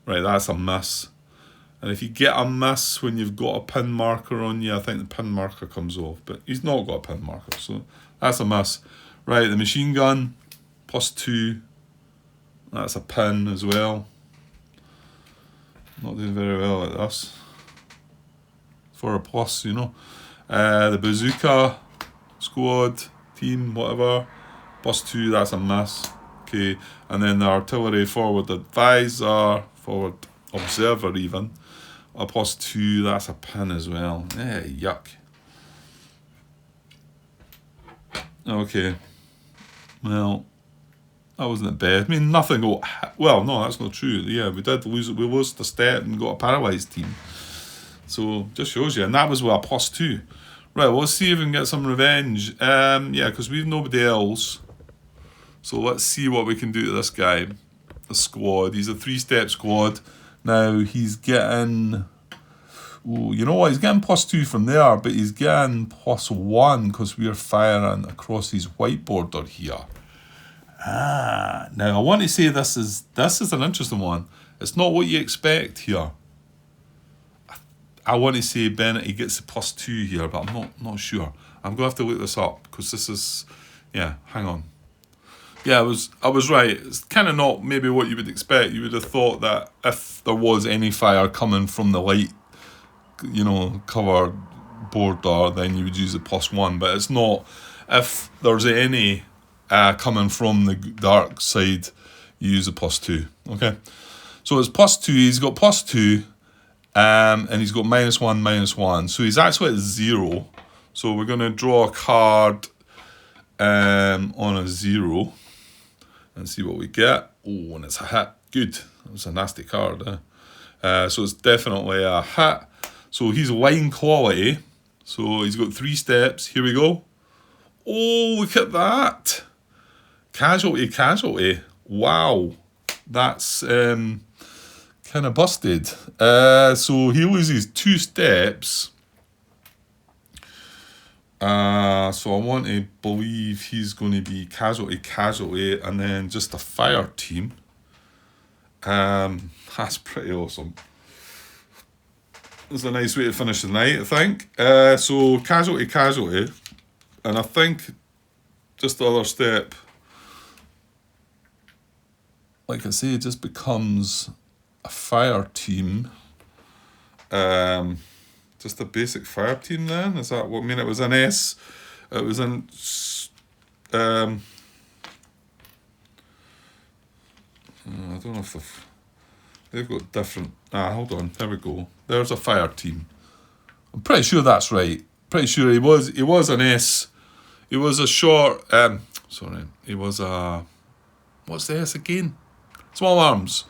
Right, that's a miss. And if you get a miss when you've got a pin marker on you, I think the pin marker comes off. But he's not got a pin marker, so that's a miss. Right, the machine gun, +2. That's a pin as well. Not doing very well at this. For a plus, The bazooka squad, team, whatever, +2, that's a miss. Okay, and then the artillery forward advisor, forward observer even, a +2, that's a pin as well. Yeah, yuck. Okay, well, that wasn't bad. I mean, nothing got hit. Well, no, that's not true. Yeah, we did lose. We lost a step and got a paralysed team. So just shows you, and that was with a +2. Right, well, let's see if we can get some revenge. Yeah, because we've nobody else. So let's see what we can do to this guy. The squad. He's a 3-step squad. Now he's getting, ooh, you know what, he's getting +2 from there, but he's getting +1 because we're firing across his white border here. Now I want to say this is an interesting one. It's not what you expect here. I want to say Bennett, he gets the +2 here, but I'm not sure. I'm going to have to look this up because this is, yeah, hang on. Yeah, I was right. It's kind of not maybe what you would expect. You would have thought that if there was any fire coming from the light, you know, covered border, then you would use the +1, but it's not. If there's any coming from the dark side, you use the +2. Okay, so it's +2. He's got +2, and he's got -1, -1. So he's actually at 0. So we're going to draw a card on a 0 and see what we get. Oh, and it's a hit. Good. That was a nasty card. So it's definitely a hit. So he's line quality. So he's got 3 steps. Here we go. Oh, look at that. Casualty, casualty. Wow. That's kind of busted. So he loses 2 steps. So I want to believe he's going to be casualty, casualty, and then just a fire team. That's pretty awesome. It's a nice way to finish the night, I think. So casualty, casualty, and I think just the other step, like I say, it just becomes a fire team. Just a basic fire team then? Is that what I mean? It was an S. It was an I don't know if they've got different. Hold on. There we go. There's a fire team. I'm pretty sure that's right. Pretty sure he was an S. He was a short. Sorry. He was a. What's the S again? Small arms.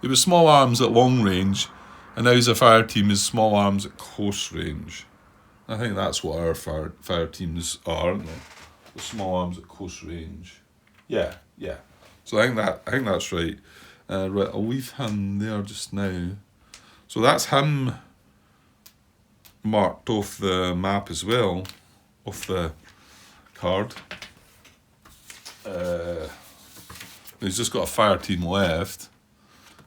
He was small arms at long range. And now he's a fire team is small arms at close range. I think that's what our fire teams are, aren't they? The small arms at close range. Yeah. So I think that's right. Right, I'll leave him there just now. So that's him marked off the map as well, off the card. He's just got a fire team left.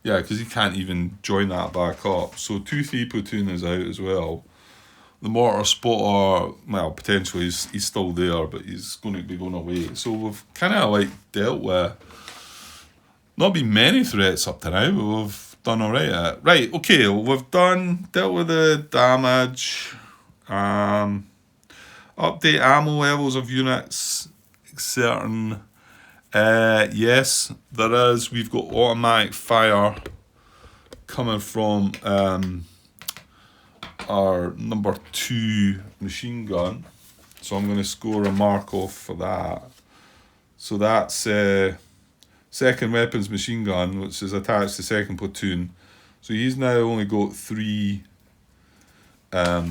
Yeah, because he can't even join that back up. So 2-3 platoon is out as well. The mortar spotter, well, potentially he's still there, but he's going to be going away. So we've kind of like dealt with, not been many threats up to now, but we've done alright. Right, okay, we've dealt with the damage. Update ammo levels of units, certain. Yes, there is. We've got automatic fire coming from our number 2 machine gun. So I'm going to score a mark off for that. So that's second weapons machine gun, which is attached to second platoon. So he's now only got 3. There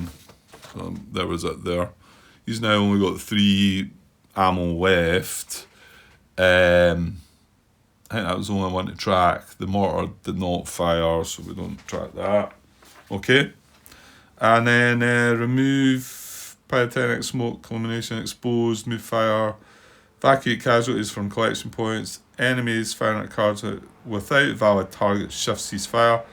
was it there. He's now only got 3 ammo left. I think that was the only one to track. The mortar did not fire, so we don't track that. Okay. And then remove pyrotechnic smoke, illumination, exposed, move fire, evacuate casualties from collection points, enemies firing at cards without valid target, shift ceasefire.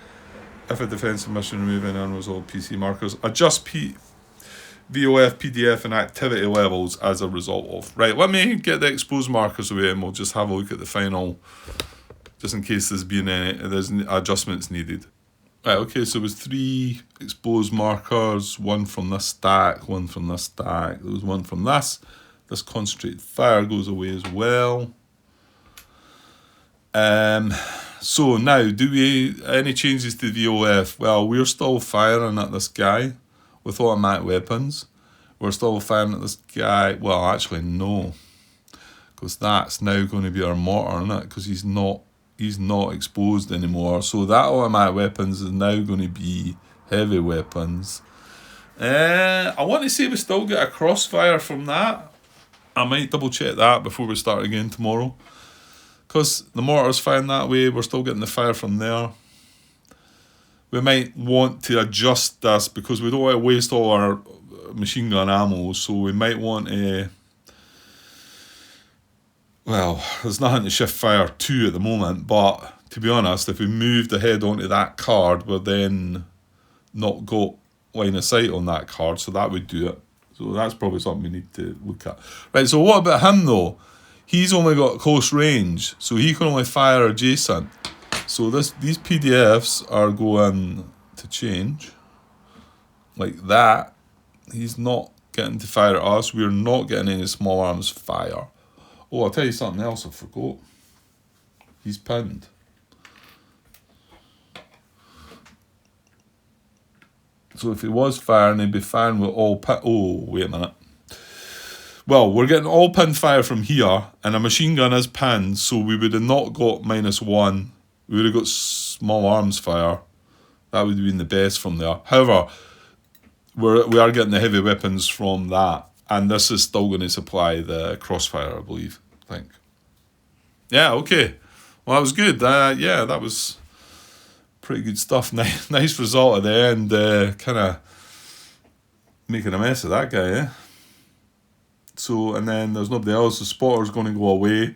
If a defensive mission, remove any unresolved PC markers. Adjust VOF, PDF, and activity levels as a result of. Right, let me get the exposed markers away and we'll just have a look at the final, just in case there's adjustments needed. Right, okay, so it was 3 exposed markers, 1 from this stack, 1 from this stack, there was 1 from this. This concentrated fire goes away as well. So now, do we any changes to VOF? Well, we're still firing at this guy with automatic weapons. We're still firing at this guy. Well, actually, no, because that's now going to be our mortar, isn't it? Because he's not exposed anymore. So that automatic weapons is now going to be heavy weapons. I want to say we still get a crossfire from that. I might double check that before we start again tomorrow. Because the mortar's firing that way, we're still getting the fire from there. we might want to adjust this because we don't want to waste all our machine gun ammo, so we might want to, well, there's nothing to shift fire to at the moment, but to be honest, if we moved ahead onto that card, we're then not got line of sight on that card, so that would do it. So that's probably something we need to look at. Right, so what about him though? He's only got close range, so he can only fire adjacent. So these PDFs are going to change like that. He's not getting to fire at us. We're not getting any small arms fire. Oh, I'll tell you something else I forgot. He's pinned. So if he was firing, he'd be firing with all pin. Oh, wait a minute. Well, we're getting all pin fire from here, and a machine gun is pinned, so we would have not got -1. We would have got small arms fire. That would have been the best from there. However, we are getting the heavy weapons from that, and this is still going to supply the crossfire, I believe. I think. Yeah, okay. Well, that was good. Yeah, that was pretty good stuff. Nice result at the end. Kind of making a mess of that guy, eh? So, and then there's nobody else. The spotter's going to go away.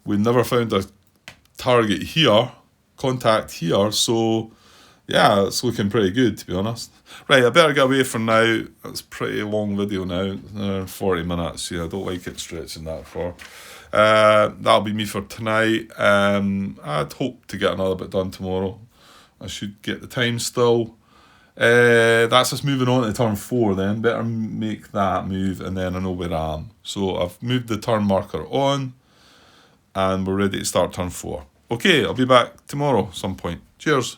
We never found a target here, contact here. So, yeah, it's looking pretty good, to be honest. Right, I better get away for now. That's a pretty long video now, 40 minutes. Yeah, I don't like it stretching that far. That'll be me for tonight. I'd hope to get another bit done tomorrow. I should get the time still. That's us moving on to turn 4 then. Better make that move and then I know where I am. So I've moved the turn marker on and we're ready to start turn 4. Okay, I'll be back tomorrow some point. Cheers.